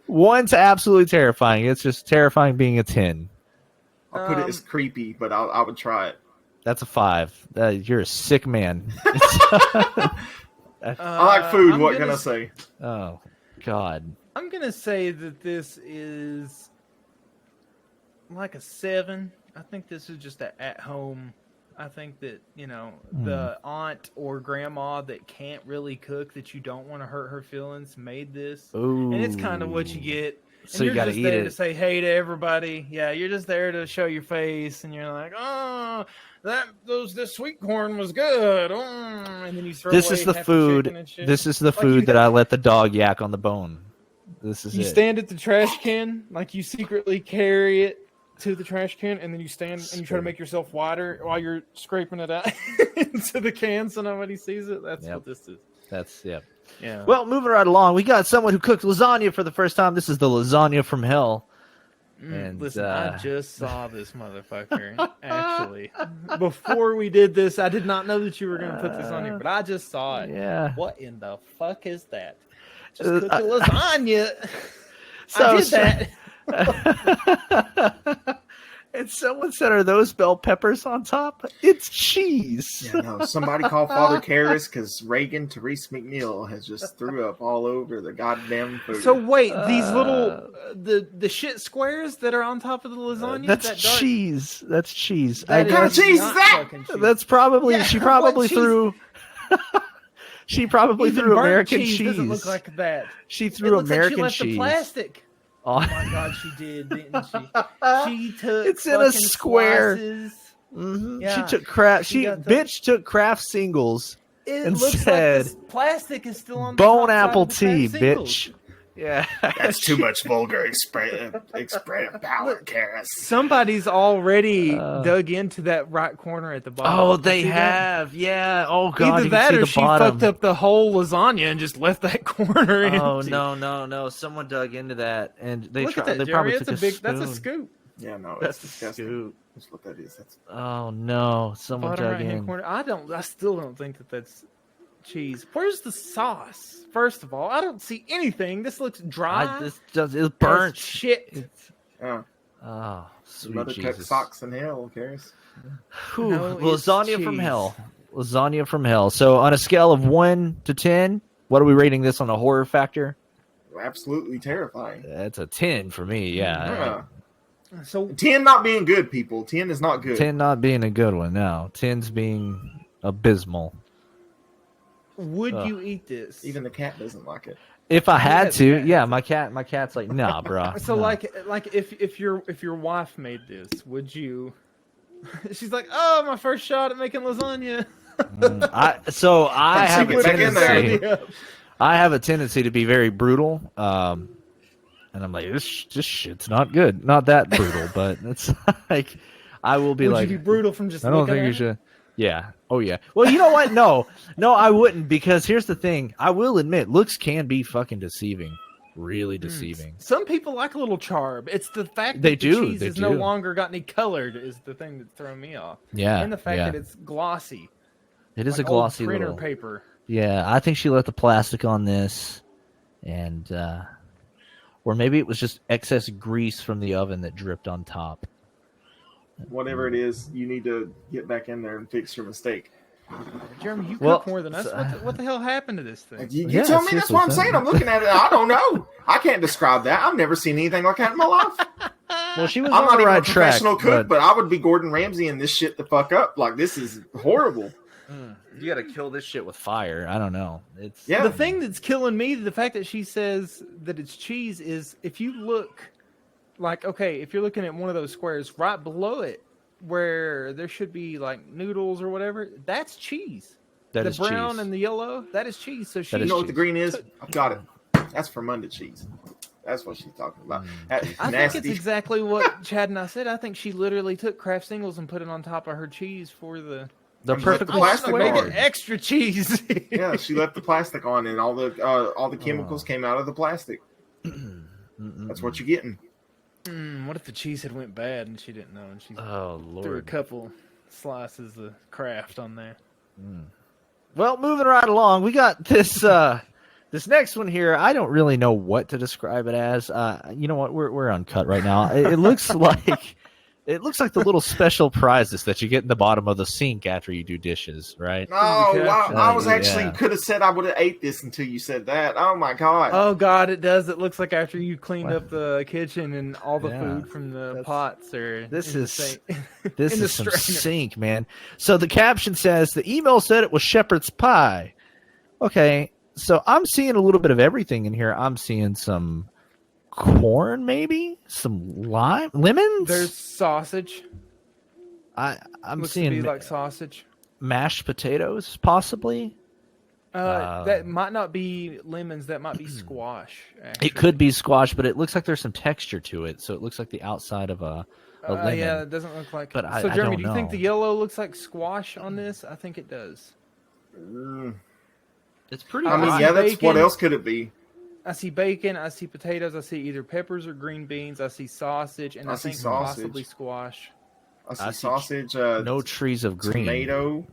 1 to absolutely terrifying. It's just terrifying being a 10. I'll put it as creepy, but I would try it. That's a 5. You're a sick man. I like food. I'm What gonna can I say? Oh God. I'm going to say that this is like a 7. I think this is just at home. I think that, the aunt or grandma that can't really cook, that you don't want to hurt her feelings, made this. Ooh. And it's kind of what you get. So you got to eat there it. to say hey to everybody. Yeah, you're just there to show your face, and you're like, oh, this sweet corn was good. Oh. And then you throw This away is the half food. chicken and shit. This is the Like, food that I let the dog yak on the bone. This is You it. stand at the trash can, like you secretly carry it to the trash can, and then you stand and you try to make yourself wider while you're scraping it out into the can so nobody sees it. That's what this is. That's Yeah. Well, moving right along, we got someone who cooked lasagna for the first time. This is the lasagna from hell. And listen, I just saw this motherfucker. Actually, before we did this, I did not know that you were going to put this on here, but I just saw it. Yeah. What in the fuck is that? Just cook a lasagna. So- I did that. And someone said, "Are those bell peppers on top?" It's cheese. Yeah, no, somebody call Father Karras because Reagan Therese McNeil has just threw up all over the goddamn food. So wait, these little the shit squares that are on top of the lasagna. That's that dark, cheese. That's cheese. that What kind of is cheese is not that? fucking cheese. That's probably Yeah, she what probably cheese? threw. She probably Even threw burnt American cheese cheese. doesn't look like that. She It threw looks American like she left cheese. the plastic. Oh. Oh my god, she did, didn't she? She took It's in a fucking square. slices. Mhm. Yeah, She took craft. she She got the- bitch took craft singles. It and looks said, like this plastic is still on the Bone top side apple of the tea, craft singles. bitch. Yeah, That's too much vulgar expressive power, Karras. Somebody's already dug into that right corner at the bottom. Oh, You they see that? have. Yeah. Oh god. Either you that can see or the she bottom. fucked up the whole lasagna and just left that corner Oh empty. no! Someone dug into that, and they Look tried. at that, They probably Jeremy. took That's a spoon. that's a scoop. Yeah, no, That's it's disgusting. scoop. That's what that is. That's Oh no! Someone Bottom dug right hand in. corner. I still don't think that that's cheese. Where's the sauce? First of all, I don't see anything. This looks dry. It's burnt. as shit. It's, oh, sweet mother cut Jesus. socks in hell, Karras. Whew, No, it's lasagna from cheese. hell. Lasagna from hell. So on a scale of 1 to 10, what are we rating this on a horror factor? Absolutely terrifying. That's a 10 for me. Yeah. So 10 not being good, people. 10 is not good. 10 not being a good one. No, 10's being abysmal. would you eat this? Even the cat doesn't like it. If I had Yeah, to, yeah, my cat's like, nah, bro. So no. like if your wife made this, would you? She's like, oh, my first shot at making lasagna. I have a Get back in there. tendency. I have a tendency to be very brutal, and I'm like, this shit's not good. Not that brutal, but it's like I will be Would like, you be brutal from just? I don't looking think at you it? should. Yeah. Oh yeah. Well, you know what? No, I wouldn't, because here's the thing. I will admit, looks can be fucking deceiving. Really deceiving. Some people like a little charb. It's the fact They that do, the cheese they is no do. longer got any colored is the thing that's throwing me off. Yeah. And the fact yeah. that it's glossy. It is like a glossy old printer little. paper. Yeah, I think she left the plastic on this, and or maybe it was just excess grease from the oven that dripped on top. Whatever it is, you need to get back in there and fix your mistake. Jeremy, you Well, cook more than us. What the hell happened to this thing? You Yeah, tell me. That's what I'm seriously. saying. I'm looking at it. I don't know. I can't describe that. I've never seen anything like that in my life. Well, she was I'm on not the even right a professional track, cook, but I would be Gordon Ramsay and this shit the fuck up. Like, this is horrible. you got to kill this shit with fire. I don't know. It's Yeah. The thing that's killing me, the fact that she says that it's cheese, is if you look, like, okay, if you're looking at one of those squares right below it, where there should be like noodles or whatever, that's cheese. that The is brown cheese. and the yellow, that is cheese. So she, That You is know what the cheese. green is? I've got it. That's Fermunda cheese. That's what she's talking about. That is I think nasty. it's exactly what Chad and I said. I think she literally took Kraft Singles and put it on top of her cheese for the The I'm perfect the I want to plastic make on. it extra cheese. Yeah, she left the plastic on, and all the chemicals came out of the plastic. That's what you're getting. What if the cheese had went bad and she didn't know, and she Oh threw a Lord. couple slices of Kraft on there? Well, moving right along, we got this this next one here. I don't really know what to describe it as. You know what? We're uncut right now. It looks like the little special prizes that you get in the bottom of the sink after you do dishes, right? No, I was Yeah. actually could have said I would have ate this until you said that. Oh my god! Oh God, it does. It looks like after you cleaned up the kitchen and all the Yeah. food from the pots are. This in the is sink. this in the is some strainer. sink, man. So the caption says the email said it was shepherd's pie. Okay, so I'm seeing a little bit of everything in here. I'm seeing some corn, maybe some lemons. There's sausage. I'm Looks to seeing be like sausage. mashed potatoes, possibly. That might not be lemons. That might be squash. Actually. It could be squash, but it looks like there's some texture to it. So it looks like the outside of a lemon. Yeah, it doesn't look like. But I Jeremy, don't do you think know. the yellow looks like squash on this? I think it does. It's pretty. I mean, I yeah, see that's what bacon. else could it be? I see bacon. I see potatoes. I see either peppers or green beans. I see sausage, and I I, see think sausage. possibly squash. I see I see sausage. no trees of green. tomato.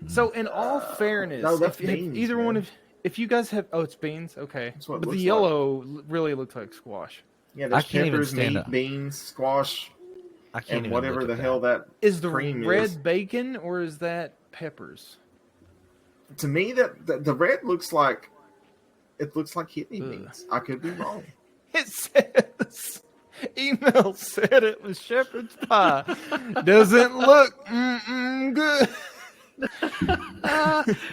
So, in all fairness, no, that's if beans, either man. one of if you guys have, it's beans, okay, That's what it but the looks yellow really looks like squash. Yeah, I there's can't even peppers, stand meat, up. beans, squash, I can't and even whatever look the at hell that Is the cream red is. bacon or is that peppers? To me, that the red looks like kidney Ugh. beans. I could be wrong. It says email said it was shepherd's pie. Doesn't look good.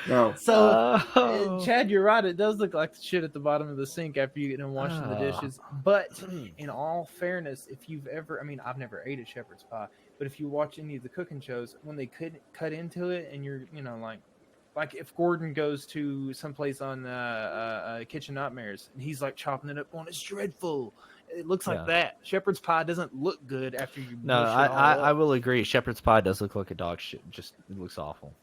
No, So, Oh. Chad, you're right. It does look like the shit at the bottom of the sink after you get done washing the Ah. dishes. But in all fairness, if you've ever, I mean, I've never ate a shepherd's pie, but if you watch any of the cooking shows, when they could cut into it, and you're, like if Gordon goes to someplace on Kitchen Nightmares, and he's like chopping it up, going, "It's dreadful." It looks like Yeah. that. Shepherd's pie doesn't look good after you. No, mush it all I up. will agree. Shepherd's pie does look like a dog shit. Just it looks awful.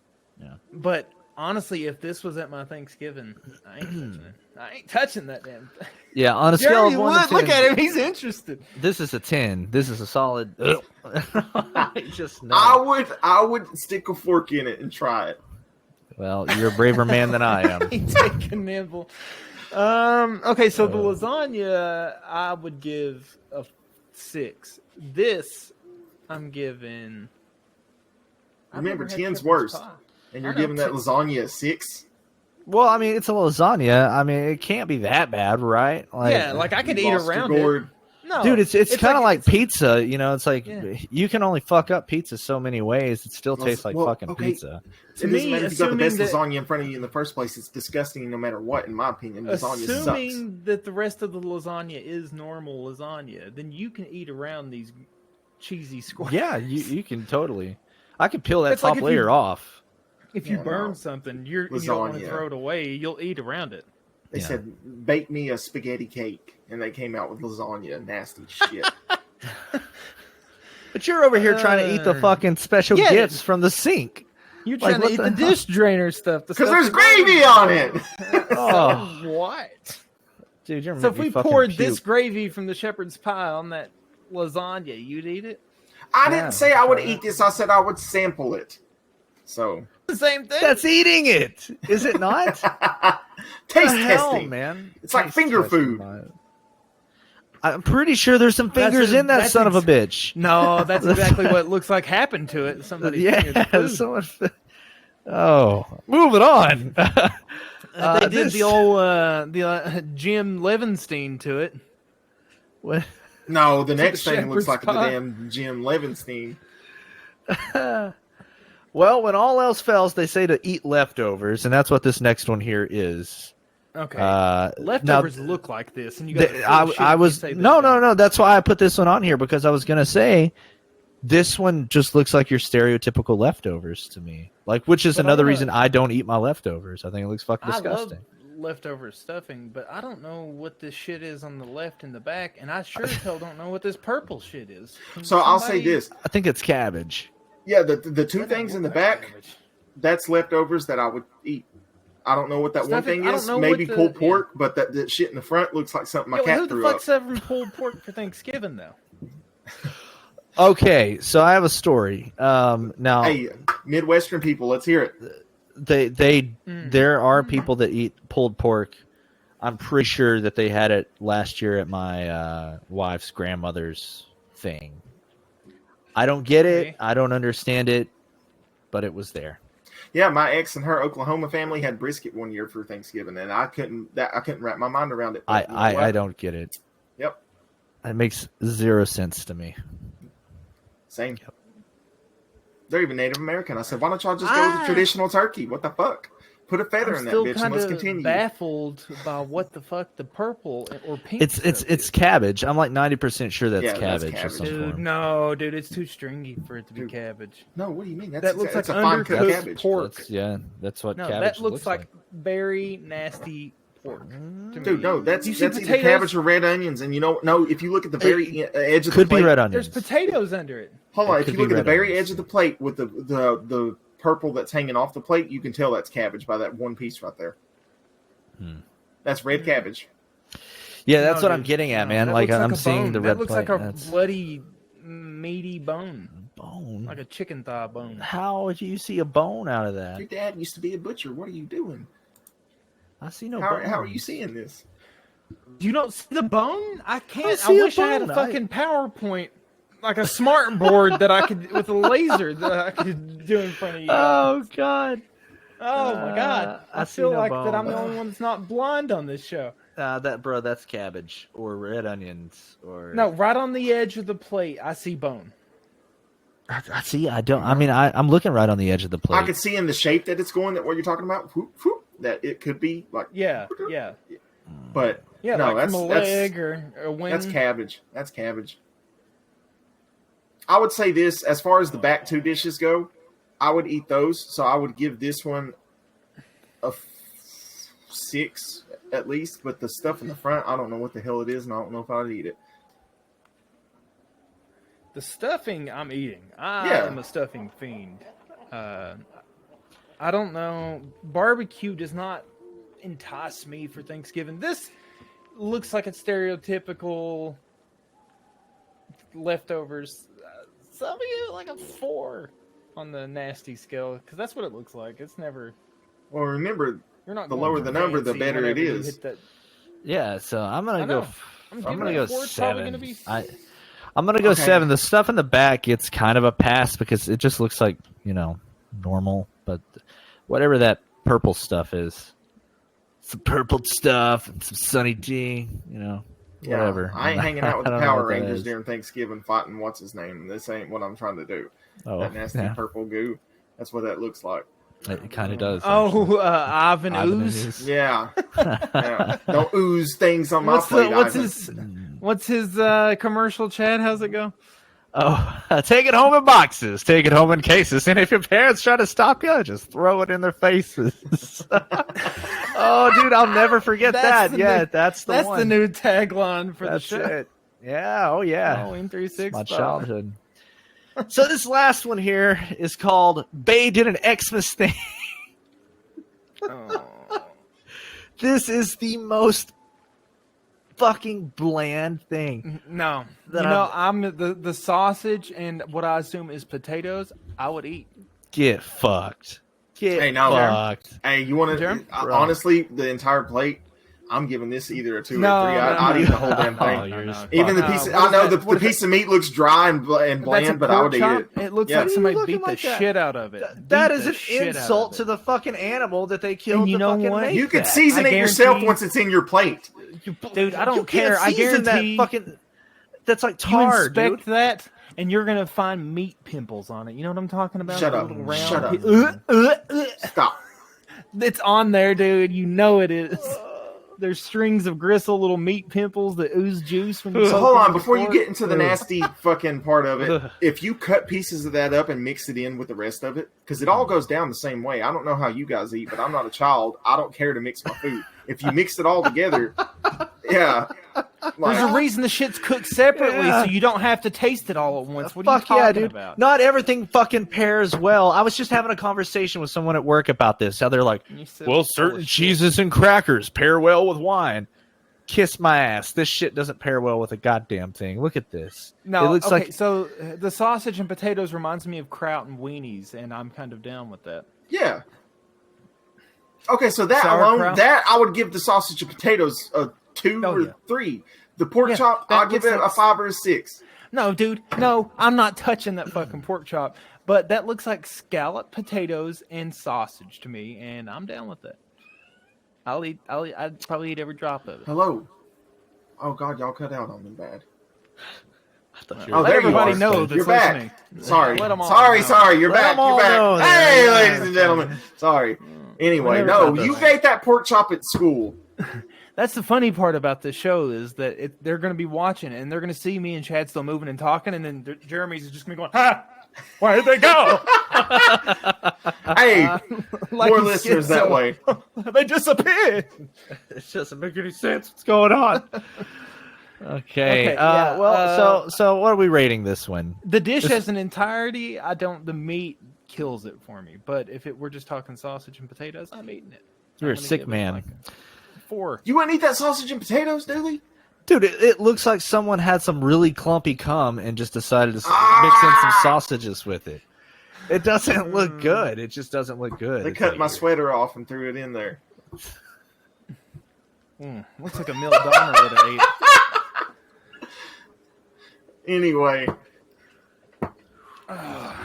Yeah. But honestly, if this was at my Thanksgiving, I ain't touching it. I ain't touching that damn thing. Yeah. On a scale Jeremy of 1 would to 10, look at him. He's interested. This is a 10. This is a solid. Just no. I would stick a fork in it and try it. Well, you're a braver man than I am. He take a nibble. Okay, so the lasagna I would give a 6. This I'm giving. I've Remember, never had 10's shepherd's worst. pie. And I you're know, giving that 10 lasagna a 6. Well, I mean, it's a lasagna. I mean, it can't be that bad, right? Yeah, like I could eat Lost your around it. gourd. No, dude, it's kind of like pizza. You know, it's like Yeah. you can only fuck up pizza so many ways. It still tastes like Well, fucking okay. pizza. To It doesn't me, matter if you got the best assuming that- lasagna in front of you in the first place. It's disgusting no matter what, in my opinion. Lasagna sucks. Assuming that the rest of the lasagna is normal lasagna, then you can eat around these cheesy squares. Yeah, you can totally. I could peel that It's like top if layer you- off. If you Yeah, burn no. something, you don't want to Lasagna. throw it away. You'll eat around it. They Yeah. said, bake me a spaghetti cake. And they came out with lasagna. Nasty shit. But you're over here trying to eat the fucking special yeah. gifts from the sink. You're Like, trying what to eat the the hell? dish drainer stuff. Because there's gravy on it. Oh, What? dude, you're So if making me we fucking poured puke. this gravy from the shepherd's pie on that lasagna, you'd eat it? I Yeah, didn't say I would try eat this. I said I would sample it. So, The same thing. That's eating it, is it not? taste The hell, testing. man. It's like Taste finger testing, food. man. I'm pretty sure there's some fingers in that that's son of a bitch. No, that's exactly what looks like happened to it. Somebody fingered the Yeah, food. someone. Oh, moving on. They did this- the old Jim Levinstein to it. What? No, the the next thing looks shepherd's like the pie. damn Jim Levinstein. Well, when all else fails, they say to eat leftovers, and that's what this next one here is. Okay. Now, Leftovers look like this, and you guys. I was no. That's why I put this one on here, because I was gonna say this one just looks like your stereotypical leftovers to me. Like, which is But another I wanna- reason I don't eat my leftovers. I think it looks fucking I love disgusting. leftover stuffing, but I don't know what this shit is on the left and the back, and I sure as hell don't know what this purple shit is. Can So I'll say somebody- this. I think it's cabbage. Yeah, the two things in the back, that's leftovers that I would eat. I don't know what that one Stuffing- thing I don't is. know Maybe what the- pulled pork, but that shit in the front looks like something my Yo, cat who the threw up. fuck's having pulled pork for Thanksgiving though? Okay, so I have a story. Now Hey, Midwestern people, let's hear it. there are people that eat pulled pork. I'm pretty sure that they had it last year at my wife's grandmother's thing. I don't get it. Okay. I don't understand it, but it was there. Yeah, my ex and her Oklahoma family had brisket one year for Thanksgiving, and I couldn't wrap my mind around it. But you know I what? don't get it. Yep, It makes zero sense to me. same. They're even Native American. I said, why don't y'all just go with the traditional turkey? What the fuck? Put a feather I'm in that still bitch and kind let's of continue. baffled by what the fuck the purple or pink. It's stuff cabbage. I'm like 90% sure that's Yeah, that's cabbage. cabbage. Of some Dude, form. no, dude, it's too stringy for it to be Dude. cabbage. No, what do you mean? That's, That looks that's like a fine cut undercooked cabbage. pork. That's what No, cabbage that looks like very nasty pork. to Dude, me. no, that's You see either potatoes? cabbage or red onions. And you know, no, if you look at the very edge of Could the plate, be red onions. There's potatoes under it. hold on, It if could you look be at the red very onions. edge of the plate with the purple that's hanging off the plate, you can tell that's cabbage by that one piece right there. That's red cabbage. Yeah, that's No, what I'm dude, getting at, no, man. that Like looks I'm a seeing bone. the That red looks plate. like a That's bloody, meaty bone, bone. like a chicken thigh bone. How do you see a bone out of that? Your dad used to be a butcher. What are you doing? I see no How bone. are you seeing this? You don't see the bone? I can't. I see a wish I had a bone. fucking PowerPoint, like a smart board that I could with a laser that I could do in front of you. Oh God! Oh my god! I I see feel no like that I'm the bone. only one that's not blind on this show. That's cabbage or red onions or No, right on the edge of the plate, I see bone. I see. I don't. I mean, I'm looking right on the edge of the plate. I could see in the shape that it's going, that what you're talking about, whoop, whoop, that it could be like, Yeah, but yeah. no, like that's from a leg or a wing. that's cabbage. That's cabbage. I would say this, as far as the back two dishes go, I would eat those. So I would give this one a 6 at least. But the stuff in the front, I don't know what the hell it is, and I don't know if I'd eat it. The stuffing I'm eating. I Yeah. am a stuffing fiend. I don't know. Barbecue does not entice me for Thanksgiving. This looks like a stereotypical leftovers. Some of you like a 4 on the nasty scale because that's what it looks like. It's never. Well, remember, You're not. The going lower the number, the fancy better it whenever you is. hit that- Yeah, so I'm gonna I go. know. I'm I'm giving gonna it go a 4. It's probably 7. gonna be- I'm gonna go Okay. 7. The stuff in the back, it's kind of a pass because it just looks like normal. But whatever that purple stuff is, some purple stuff and some Sunny D. Yeah, Whatever. I ain't hanging out with I the don't know Power what that Rangers is. during Thanksgiving fighting what's his name. This ain't what I'm trying to do. Oh, That nasty yeah. purple goo. That's what that looks like. It kind of does. actually. Oh, Ivan Ivan Ooze. Ooze. Yeah. Yeah. Don't ooze things on my plate. What's his commercial, Chad? How's it go? Oh, take it home in boxes, take it home in cases, and if your parents try to stop you, just throw it in their faces. Oh, dude, I'll never forget That's that. the Yeah, new- that's the That's one. the new tagline for That's the show. it. Yeah. Oh, yeah. Halloween 365. My childhood. So this last one here is called "Bay Did an Xmas Thing." Oh. This is the most fucking bland thing. No, That I'm the sausage and what I assume is potatoes. I would eat. Get fucked. Get Hey, now, fucked. Hey, you want to Jerem? Bro. honestly the entire plate? I'm giving this either a 2 or No, 3. no, I'd no, eat the no, whole no, damn no, thing. no, no. Even the No, piece. what I is know that? the What is piece of meat looks dry and That's a bland, but I pork would eat chop? it. It looks Yeah. like somebody What are you beat looking the like that? shit out of it. That Beat is the an shit out of insult it. to the fucking animal that they killed And you to know fucking what? make You could that. season I it yourself guarantee- once it's in your plate. Dude, I don't You care. can't I season guarantee that fucking. That's like you tar, inspect dude. that, and you're gonna find meat pimples on it. You know what I'm talking about? Shut The up. little round Shut up. Stop. It's on there, dude. You know it is. There's strings of gristle, little meat pimples that ooze juice when you So poke hold them on, with a before you fork. get into the Ugh. nasty fucking part of it, Ugh. if you cut pieces of that up and mix it in with the rest of it, because it all goes down the same way. I don't know how you guys eat, but I'm not a child. I don't care to mix my food. If you mix it all together, yeah. There's a Like, reason the shit's cooked separately, Yeah. so you don't have to taste it all at once. What are you Fuck talking yeah, dude. about? Not everything fucking pairs well. I was just having a conversation with someone at work about this. How they're like, You said well, full certain of shit. cheeses and crackers pair well with wine. Kiss my ass. This shit doesn't pair well with a goddamn thing. Look at this. No, it looks okay, like so the sausage and potatoes reminds me of kraut and weenies, and I'm kind of down with that. yeah. Okay, so that Sauerkraut? alone, that I would give the sausage and potatoes a 2 Oh, or yeah. 3. The pork Yeah, chop, that I'll give looks it like- a 5 or a 6. No, dude, no, I'm not touching that fucking pork chop. But that looks like scalloped potatoes and sausage to me, and I'm down with it. I'd probably eat every drop of it. Hello. Oh God, y'all cut out on me bad. I thought you Oh, were- Let there you everybody are. know that's You're back. listening. Sorry. Let 'em all Sorry, know. sorry. You're Let back. 'em all You're back. know that- Hey, yeah. ladies and gentlemen. Sorry. Anyway, Whatever no, about you those. ate that pork chop at school. That's the funny part about this show is that they're going to be watching it, and they're going to see me and Chad still moving and talking, and then Jeremy's just going to be going, "Ha! Where did they go?" Hey, Like more he's listeners that schizo. way. They disappeared. It doesn't make any sense. What's going on? Okay. yeah, So what are we rating this one? The dish as an entirety, the meat kills it for me. But if we're just talking sausage and potatoes, I'm eating it. You're a I'm gonna sick give it man. like a 4. You wouldn't eat that sausage and potatoes, Dooley? Dude, it looks like someone had some really clumpy cum and just decided to mix in some sausages with it. It doesn't look good. It just doesn't look good. They It's cut like- my sweater off and threw it in there. Looks like a meal Dahmer would have ate. Anyway, I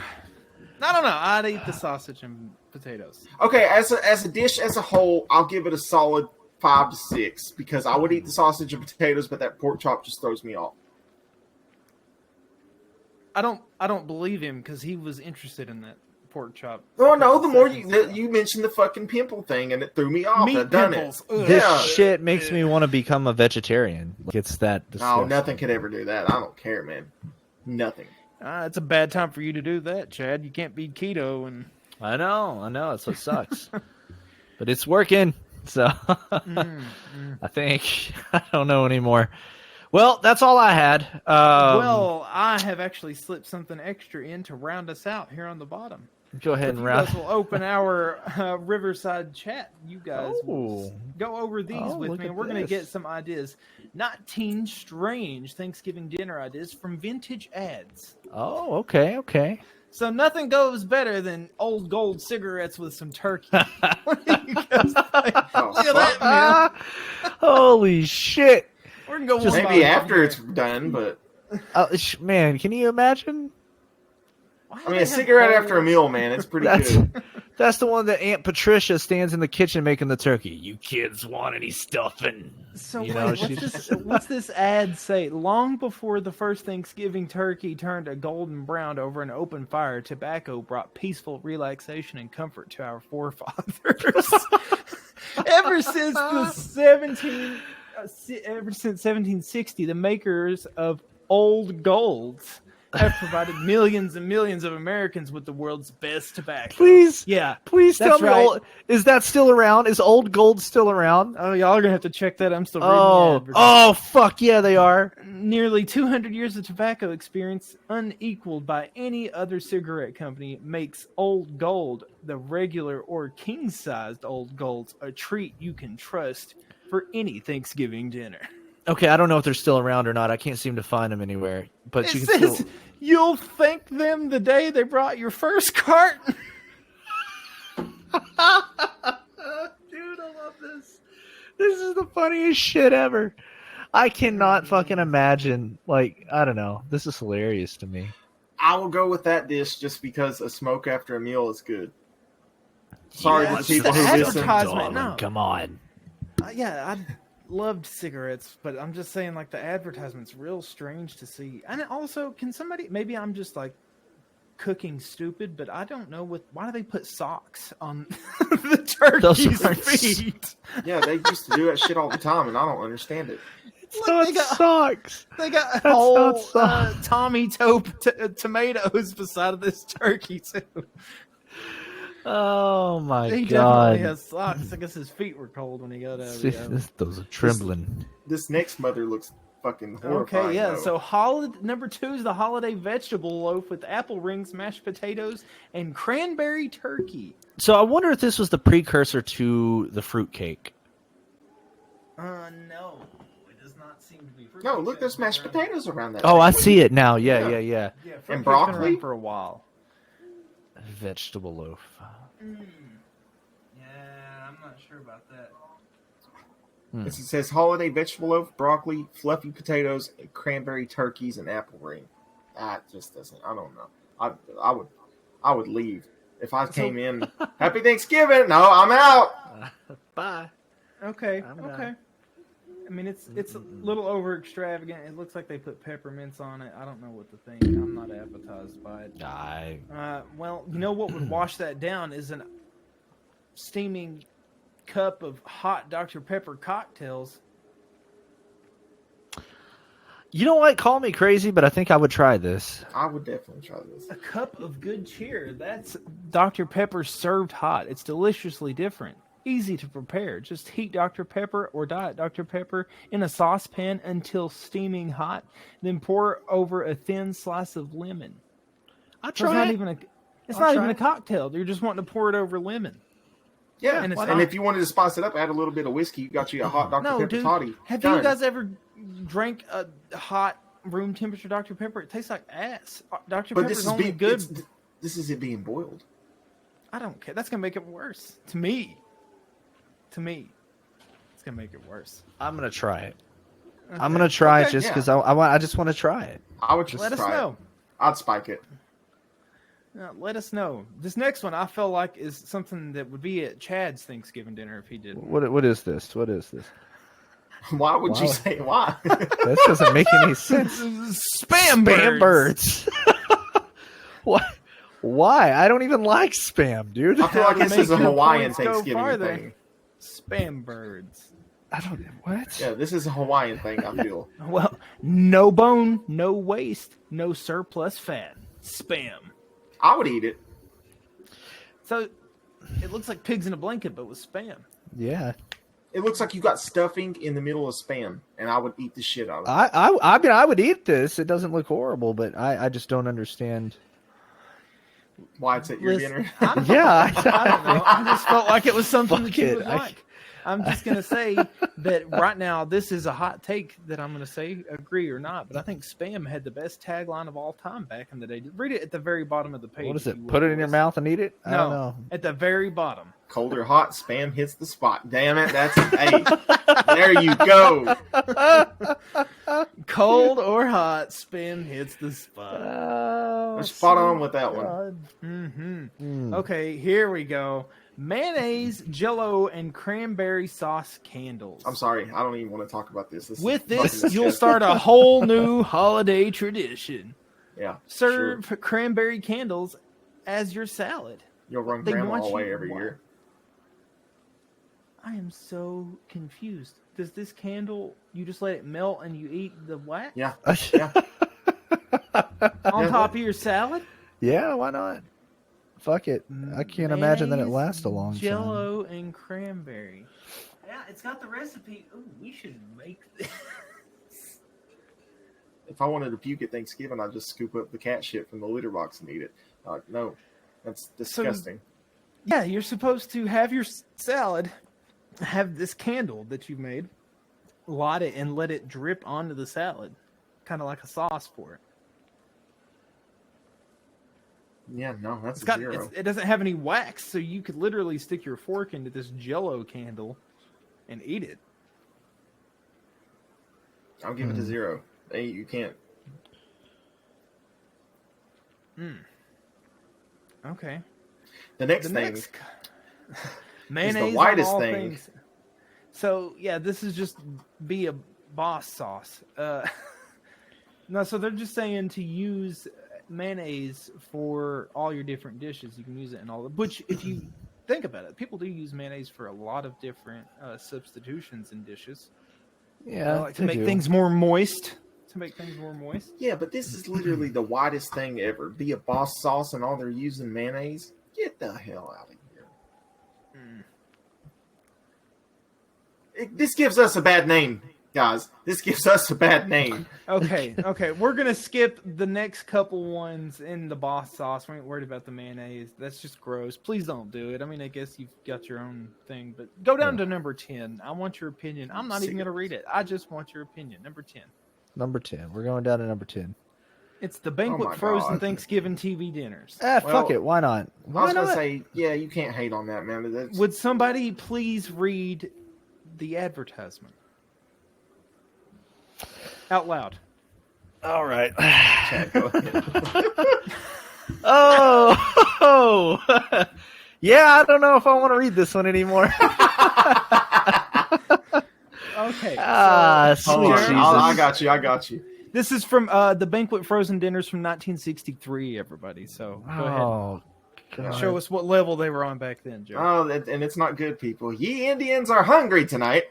don't know. I'd eat the sausage and potatoes. okay, as a dish as a whole, I'll give it a solid 5 to 6 because I would eat the sausage and potatoes, but that pork chop just throws me off. I don't believe him because he was interested in that pork chop. Oh no, the more Seconds ago. you mentioned the fucking pimple thing and it threw me off. Meat I've done pimples. it. Ugh. This Yeah. shit makes me want to become a vegetarian. Like, it's that No, disgusting. nothing could ever do that. I don't care, man. Nothing. It's a bad time for you to do that, Chad. You can't be keto and I know. It's what sucks. But it's working. So I think I don't know anymore. Well, that's all I had. well, I have actually slipped something extra in to round us out here on the bottom. Go ahead If and you round. guys will open our Riverside chat, you guys will Oh. go over these Oh, with look me, at and we're going to this. get some ideas, not teen strange Thanksgiving dinner ideas from vintage ads. Oh, okay. So nothing goes better than old gold cigarettes with some turkey. What do you guys think? Oh, Look at that, man. Holy shit. We're going to go Just one by Maybe one after here. it's done, but Man, can you imagine? Why do I mean, they a have cigarette gold? after a meal, man, it's pretty That's good. that's the one that Aunt Patricia stands in the kitchen making the turkey. You kids want any stuffing? So You wait, know, what's she- what's this ad say? Long before the first Thanksgiving turkey turned a golden brown over an open fire, tobacco brought peaceful relaxation and comfort to our forefathers. Ever since 1760, the makers of Old Golds have provided millions and millions of Americans with the world's best tobacco. Please, Yeah. please tell That's me. right. Is that still around? Is Old Gold still around? Oh, y'all are gonna have to check that. I'm still reading the ad. Oh, fuck yeah, they are. Nearly 200 years of tobacco experience, unequaled by any other cigarette company, makes Old Gold, the regular or king-sized Old Golds, a treat you can trust for any Thanksgiving dinner. Okay, I don't know if they're still around or not. I can't seem to find them anywhere. But It you can says still. you'll thank them the day they brought your first carton. Dude, I love this. This is the funniest shit ever. I cannot fucking imagine. Like, I don't know. This is hilarious to me. I will go with that dish just because a smoke after a meal is good. Sorry to the people who listen. advertisement. No. Come on. Yeah, I loved cigarettes, but I'm just saying, like, the advertisement's real strange to see. And also, can somebody? Maybe I'm just like cooking stupid, but I don't know why do they put socks on the turkey's feet? Yeah, they used to do that shit all the time, and I don't understand it. So it sucks. They got That's whole not socks. Tommy tomatoes beside this turkey too. Oh my He god. definitely has socks. I guess his feet were cold when he got out of the Those are trembling. This next mother looks fucking horrifying. Okay, yeah. though. So number 2 is the holiday vegetable loaf with apple rings, mashed potatoes, and cranberry turkey. So I wonder if this was the precursor to the fruitcake. No. It does not seem to be. No, look, there's mashed potatoes around that. Oh, thing. I see it now. Yeah. Yeah, And fruitcake's been broccoli? around for a while. Vegetable loaf. Yeah, I'm not sure about that. It says holiday vegetable loaf, broccoli, fluffy potatoes, and cranberry turkeys and apple ring. That just doesn't. I don't know. I would leave if I came in. Happy Thanksgiving. No, I'm out. Bye. Okay. I'm okay. not. I mean, it's a little over extravagant. It looks like they put peppermints on it. I don't know what to think. I'm not appetized by it. Well, you know what would wash that down is an steaming cup of hot Dr. Pepper cocktails. You know what? Call me crazy, but I think I would try this. I would definitely try this. A cup of good cheer. That's Dr. Pepper served hot. It's deliciously different. Easy to prepare. Just heat Dr. Pepper or Diet Dr. Pepper in a saucepan until steaming hot. Then pour over a thin slice of lemon. I'll So try it's it. not I'll even try a it. cocktail. You're just wanting to pour it over lemon. Yeah, And it's and not- if you wanted to spice it up, add a little bit of whiskey. You got you a hot Dr. No, Pepper dude. toddy. Have Done. you guys ever drank a hot room temperature Dr. Pepper? It tastes like ass. Dr. But Pepper's only good. This is it being boiled. I don't care. That's gonna make it worse. To me, it's gonna make it worse. I'm gonna try it. Okay. I'm gonna try it Okay, just yeah. because I just want to try it. I would just Let us try know. it. I'd spike it. Let us know. This next one I feel like is something that would be at Chad's Thanksgiving dinner if he did. What is this? What is this? Why would you Wow. say why? This doesn't make any sense. Spam birds. What? Why? I don't even like spam, dude. I feel like To this is a make your Hawaiian points go Thanksgiving farther. thing. Spam birds. I don't. What? Yeah, this is a Hawaiian thing, I feel. Well, no bone, no waste, no surplus fat. Spam. I would eat it. So it looks like pigs in a blanket, but with spam. Yeah. It looks like you got stuffing in the middle of spam, and I would eat the shit out of it. I mean, I would eat this. It doesn't look horrible, but I just don't understand. Why it's at your Listen, dinner? I don't Yeah. know. I just felt like it was something Fuck that you it. would like. I'm just going to say that right now, this is a hot take that I'm going to say, agree or not, but I think Spam had the best tagline of all time back in the day. Read it at the very bottom of the page. What is if it? you Put will, it in your boys. mouth and eat it? I don't No, know. at the very bottom. Cold or hot, spam hits the spot. Damn it, that's hey. There you go. Cold or hot, Spam hits the spot. Oh, We're spot on with that one. Mm-hmm. Okay, here we go. Mayonnaise, Jello, and cranberry sauce candles. I'm sorry, I don't even want to talk about this. With is fucking this, you'll disgusting. start a whole new holiday tradition. Yeah, Serve sure. cranberry candles as your salad. You'll run They grandma want away you- every year. I am so confused. Does this candle, you just let it melt and you eat the wax? Yeah, On Yeah. top of your salad? Yeah, why not? Fuck it. I can't imagine that it Mayonnaise, lasts a long time. Jello and cranberry. Yeah, it's got the recipe. Ooh, we should make this. If I wanted to puke at Thanksgiving, I'd just scoop up the cat shit from the litter box and eat it. No, that's disgusting. Yeah, you're supposed to have your salad, have this candle that you made, light it, and let it drip onto the salad, kind of like a sauce for it. Yeah, no, that's It's got, zero. it doesn't have any wax, so you could literally stick your fork into this Jello candle and eat it. I'll give it a 0. Hey, you can't. Okay. The next The thing next mayonnaise the widest on all thing. things. So yeah, this is just be a boss sauce. No, so they're just saying to use mayonnaise for all your different dishes. You can use it in all. Which, if you think about it, people do use mayonnaise for a lot of different substitutions in dishes. Yeah, Like to make things more moist. Yeah, but this is literally the widest thing ever. Be a boss sauce and all they're using mayonnaise. Get the hell out of here. This gives us a bad name, guys. This gives us a bad name. Okay. We're gonna skip the next couple ones in the boss sauce. We ain't worried about the mayonnaise. That's just gross. Please don't do it. I mean, I guess you've got your own thing, but go down to number 10. I want your opinion. I'm not even gonna read it. I just want your opinion. Number 10. Number 10. We're going down to number 10. It's the banquet frozen Thanksgiving TV dinners. Fuck it. Why not? I was going to say, yeah, you can't hate on that, man. But that's... Would somebody please read the advertisement out loud? All right. Chad, go ahead. Oh. Yeah, I don't know if I want to read this one anymore. Okay. Sweet Jesus. I got you. This is from the banquet frozen dinners from 1963, everybody. So go ahead. God. Show us what level they were on back then, Joe. Oh, and it's not good, people. Ye Indians are hungry tonight.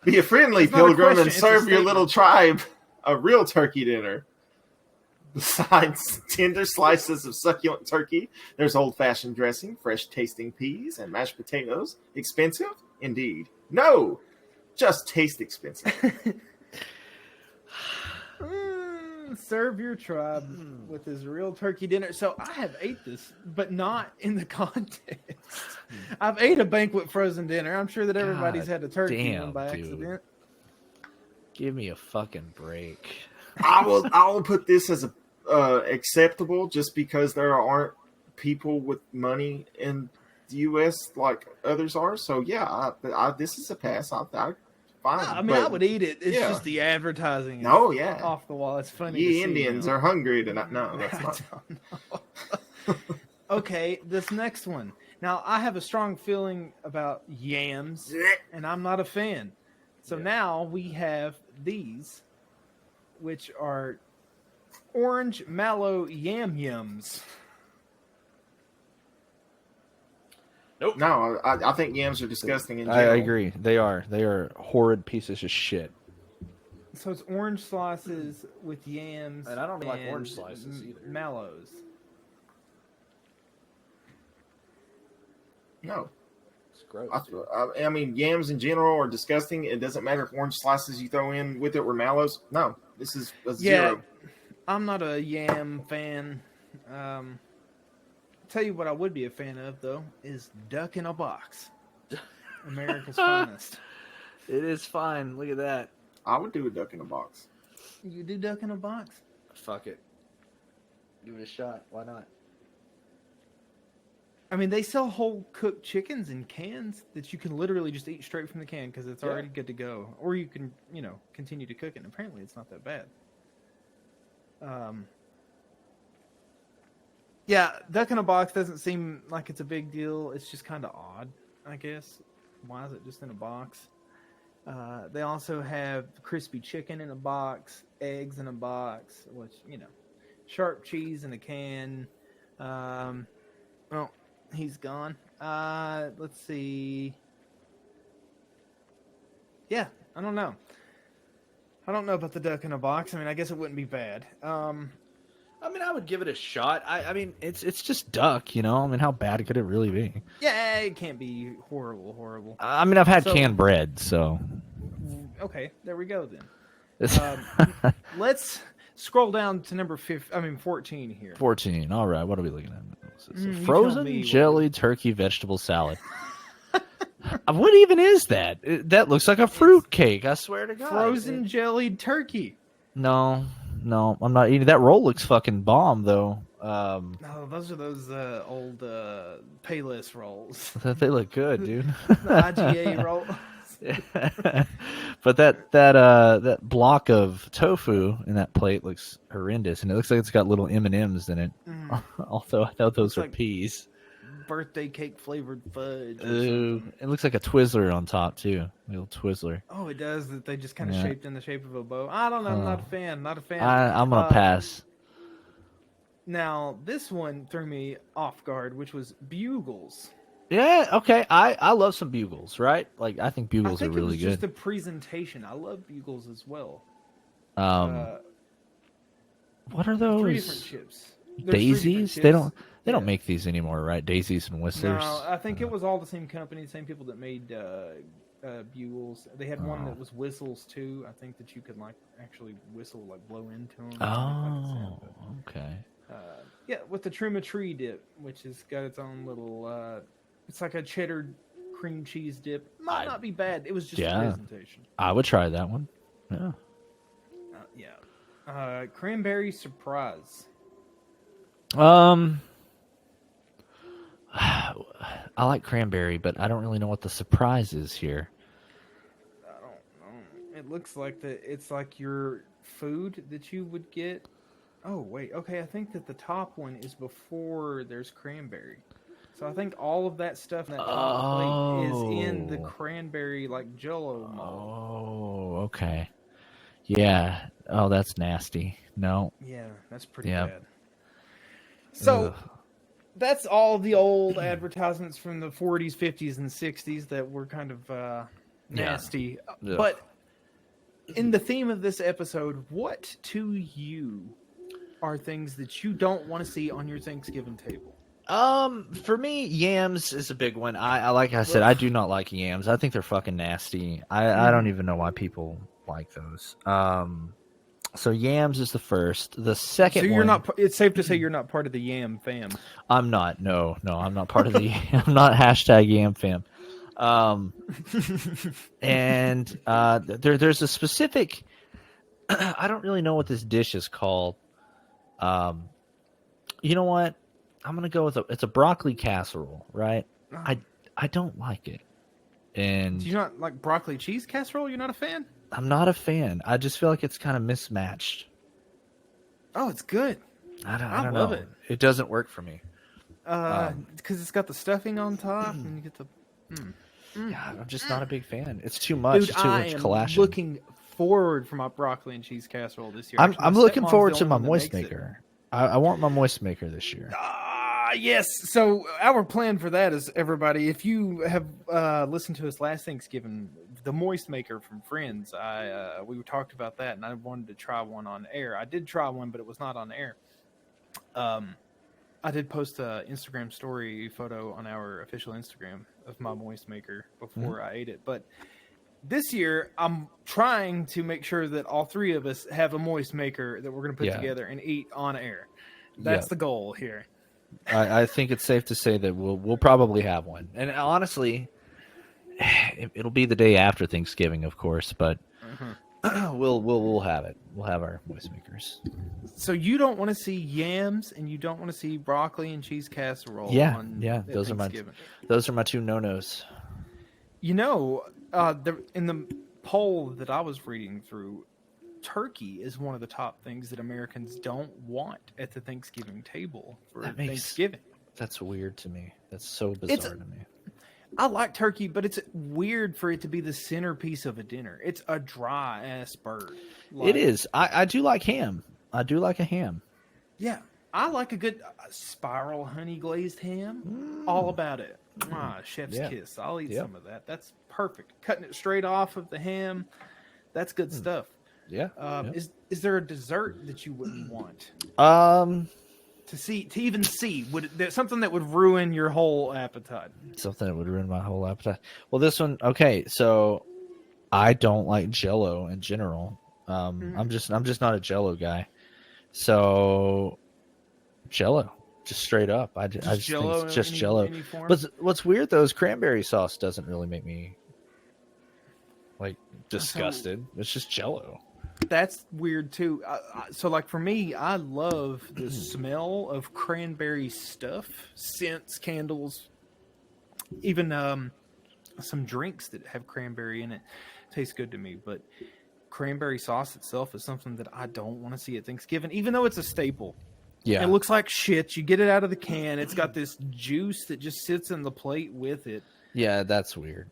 Be a friendly It's not a pilgrim question, and it's a serve your statement. little tribe a real turkey dinner. Besides tender slices of succulent turkey, there's old-fashioned dressing, fresh-tasting peas, and mashed potatoes. Expensive? Indeed. No! Just taste expensive. Serve your tribe with this real turkey dinner. So I have ate this, but not in the context. I've ate a banquet frozen dinner. I'm sure that everybody's had a turkey one by accident. Give me a fucking break. I will put this as a acceptable just because there aren't people with money in the U.S. like others are. So yeah, this is a pass. Fine. I mean, I would eat it. It's just the advertising. No, yeah, off the wall. It's funny. Ye Indians are hungry tonight. No, that's not. Okay, this next one. Now, I have a strong feeling about yams, and I'm not a fan. So now we have these, which are orange mallow yam yums. Nope. No, I think yams are disgusting in general. I agree. They are. They are horrid pieces of shit. So it's orange slices with yams. And I don't like orange slices either. Mallows. No. It's gross. I mean, yams in general are disgusting. It doesn't matter if orange slices you throw in with it were mallows. No, this is a 0. I'm not a yam fan. Tell you what I would be a fan of, though, is duck in a box. America's finest. It is fine. Look at that. I would do a duck in a box. You do duck in a box? Fuck it. Give it a shot. Why not? I mean, they sell whole cooked chickens in cans that you can literally just eat straight from the can because it's already good to go. Or you can, continue to cook it. And apparently, it's not that bad. Yeah, duck in a box doesn't seem like it's a big deal. It's just kind of odd, I guess. Why is it just in a box? They also have crispy chicken in a box, eggs in a box, which, sharp cheese in a can. Well, he's gone. Let's see. Yeah, I don't know. I don't know about the duck in a box. I mean, I guess it wouldn't be bad. I mean, I would give it a shot. I mean, it's just duck, I mean, how bad could it really be? Yeah, it can't be horrible. I mean, I've had canned bread, so. Okay, there we go then. Let's scroll down to number 14 here. 14. All right, what are we looking at? It's a you frozen tell me jelly turkey vegetable salad. What even is that? That looks like a fruit cake. I swear to God. Frozen jellied turkey. No, I'm not eating. That roll looks fucking bomb, though. No, those are those old Payless rolls. They look good, dude. The IGA roll. But that block of tofu in that plate looks horrendous, and it looks like it's got little M&Ms in it. Although I thought those Looks are like peas. Birthday cake flavored fudge. Or Ooh, something. it looks like a Twizzler on top too. A little Twizzler. Oh, it does. That they just kind of Yeah. shaped in the shape of a bow. I don't know. I'm not a fan. Not a fan. I'm gonna pass. Now this one threw me off guard, which was bugles. Yeah, okay. I love some bugles, right? Like I think I bugles think are really it was just good. the presentation. I love bugles as well. What are 3 those? different chips. There's 3 different Daisies? chips. They don't Yeah. make these anymore, right? Daisies and Whistlers. No, I think it was all the same company, same people that made bugles. They had one that was whistles too. I think that you could like actually whistle, like blow into them. Oh, okay. Yeah, with the trim a tree dip, which has got its own little. It's like a cheddar cream cheese dip. Might not be bad. It was just Yeah. a presentation. I would try that one. Yeah. Yeah. Cranberry surprise. I like cranberry, but I don't really know what the surprise is here. I don't know. It looks like it's like your food that you would get. Oh wait, okay. I think that the top one is before there's cranberry. So I think all of that stuff in that top plate is in the cranberry like Jello mold. Oh, okay. Yeah. Oh, that's nasty. No. Yeah, that's pretty Yep. bad. So Ugh. that's all the old advertisements from the 40s, 50s, and 60s that were kind of nasty. Ugh. But in the theme of this episode, what to you are things that you don't want to see on your Thanksgiving table? For me, yams is a big one. I like I said, I do not like yams. I think they're fucking nasty. I don't even know why people like those. So yams is the first. The second So you're one, not. It's safe to say you're not part of the yam fam. I'm not. No, I'm not part of the. I'm not hashtag yam fam. And there's a specific. I don't really know what this dish is called. You know what? I'm gonna go with it's a broccoli casserole, right? I don't like it, and Do you not like broccoli cheese casserole? You're not a fan? I'm not a fan. I just feel like it's kind of mismatched. Oh, it's good. I don't love know. it. It doesn't work for me. Because it's got the stuffing on top, and you get the. Yeah, I'm just not a big fan. It's too much. Dude, It's too I much am collation. looking forward for my broccoli and cheese casserole this year. I'm Actually, my looking stepmom's forward the to only my one that moist makes it. maker. I want my moist maker this year. Yes. So our plan for that is, everybody, if you have listened to us last Thanksgiving, the moist maker from Friends, we talked about that, and I wanted to try one on air. I did try one, but it was not on air. I did post a Instagram story photo on our official Instagram of my moist maker before I ate it. But this year, I'm trying to make sure that all 3 of us have a moist maker that we're going to put together and eat on air. That's the goal here. I think it's safe to say that we'll probably have one. And honestly, it'll be the day after Thanksgiving, of course, but we'll have it. We'll have our moist makers. So you don't want to see yams, and you don't want to see broccoli and cheese casserole. Yeah. at Those are my 2 no-nos. You know, in the poll that I was reading through, turkey is one of the top things that Americans don't want at the Thanksgiving table for Thanksgiving. That's weird to me. That's so bizarre to me. I like turkey, but it's weird for it to be the centerpiece of a dinner. It's a dry ass bird. It is. I do like ham. I do like a ham. Yeah, I like a good spiral honey glazed ham. All about it. Chef's kiss. I'll eat some of that. That's perfect. Cutting it straight off of the ham. That's good stuff. Yeah. Is there a dessert that you wouldn't want to even see? Would there something that would ruin your whole appetite? Something that would ruin my whole appetite. Well, this one, okay. So, I don't like Jello in general. I'm just not a Jello guy. So, Jello, just straight up. I just think it's just Jello. But what's weird though is cranberry sauce doesn't really make me like disgusted. It's just Jello. That's weird too. So, like for me, I love the smell of cranberry stuff, scents, candles, even some drinks that have cranberry in it. Tastes good to me. But cranberry sauce itself is something that I don't want to see at Thanksgiving, even though it's a staple. Yeah. It looks like shit. You get it out of the can. It's got this juice that just sits in the plate with it. Yeah, that's weird.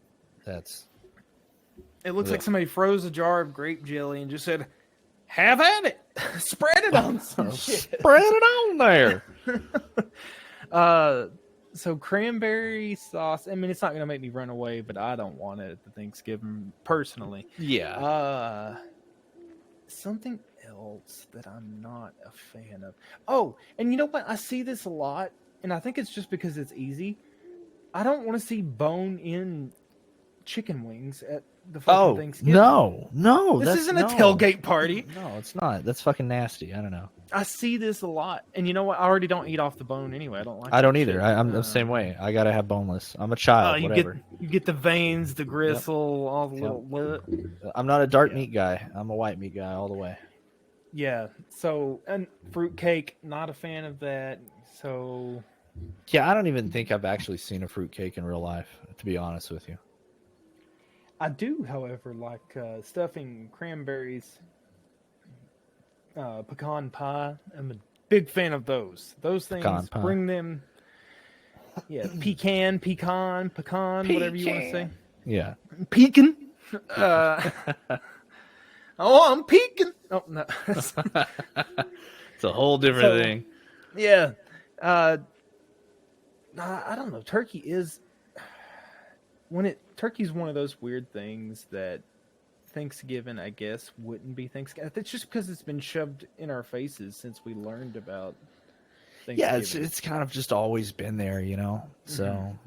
It looks like somebody froze a jar of grape jelly and just said, "Have at it, spread it on some shit, spread it on there." So cranberry sauce. I mean, it's not gonna make me run away, but I don't want it at the Thanksgiving personally. Yeah. Something else that I'm not a fan of. Oh, and you know what? I see this a lot, and I think it's just because it's easy. I don't want to see bone-in chicken wings at the fucking Thanksgiving. No. This isn't a tailgate party. No, it's not. That's fucking nasty. I don't know. I see this a lot, and you know what? I already don't eat off the bone anyway. I don't like. I don't that either. shit. I'm the same way. I gotta have boneless. I'm a child. Whatever. You get the veins, the gristle, all the little. I'm not a dark meat guy. I'm a white meat guy all the way. Yeah. So, and fruitcake, not a fan of that. So. Yeah, I don't even think I've actually seen a fruitcake in real life, to be honest with you. I do, however, like stuffing cranberries, pecan pie. I'm a big fan of those. Those things bring them. Yeah, pecan, whatever you want to say. Yeah. Pecan. I'm pecan. Oh no. It's a whole different thing. Yeah. I don't know. Turkey's one of those weird things that Thanksgiving, I guess, wouldn't be Thanksgiving. It's just because it's been shoved in our faces since we learned about Thanksgiving. Yeah, it's kind of just always been there, you know. So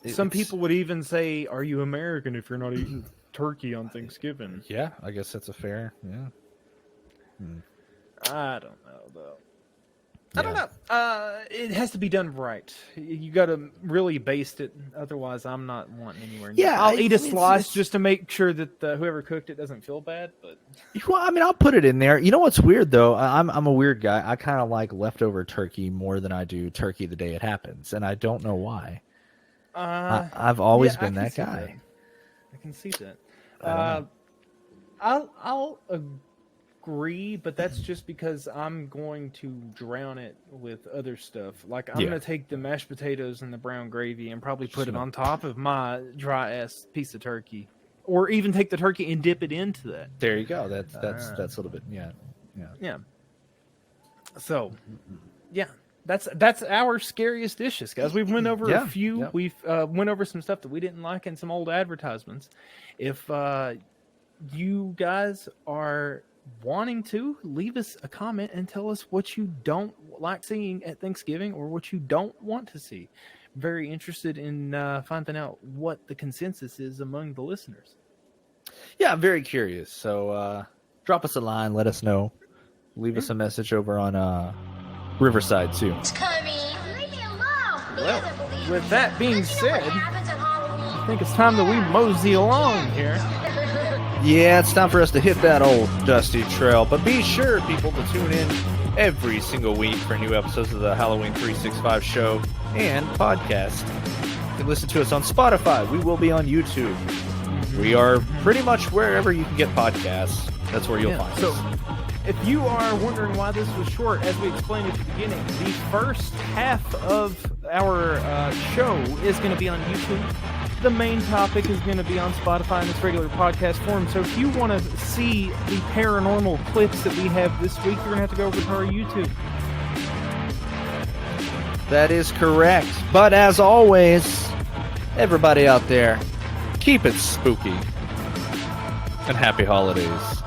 some people would even say, "Are you American if you're not eating turkey on Thanksgiving?" Yeah, I guess that's a fair. Yeah. I don't know though. I don't know. It has to be done right. You got to really baste it. Otherwise, I'm not wanting anywhere near. Yeah, I'll eat a slice just to make sure that whoever cooked it doesn't feel bad. But well, I mean, I'll put it in there. You know what's weird though? I'm a weird guy. I kind of like leftover turkey more than I do turkey the day it happens, and I don't know why. I've always been that guy. I can see that. I'll agree, but that's just because I'm going to drown it with other stuff. Like I'm gonna take the mashed potatoes and the brown gravy and probably put it on top of my dry ass piece of turkey, or even take the turkey and dip it into that. There you go. That's a little bit yeah. So that's our scariest dishes, guys. We've went over a few. Yep. We've went over some stuff that we didn't like and some old advertisements. If you guys are wanting to, leave us a comment and tell us what you don't like seeing at Thanksgiving or what you don't want to see. Very interested in finding out what the consensus is among the listeners. Yeah, I'm very curious. So drop us a line, let us know. Leave us a message over on Riverside too. It's coming. Leave me alone. He doesn't believe With in that shit. being Don't you know what said, happens at Halloween? I think it's time that we mosey along here. Yeah, it's time for us to hit that old dusty trail. But be sure, people, to tune in every single week for new episodes of the Halloween 365 show and podcast. You can listen to us on Spotify. We will be on YouTube. We are pretty much wherever you can get podcasts. That's where you'll find us. So, if you are wondering why this was short, as we explained at the beginning, the first half of our show is going to be on YouTube. The main topic is going to be on Spotify in its regular podcast form. So if you want to see the paranormal clips that we have this week, you're going to have to go over to our YouTube. That is correct. But as always, everybody out there, keep it spooky. And happy holidays.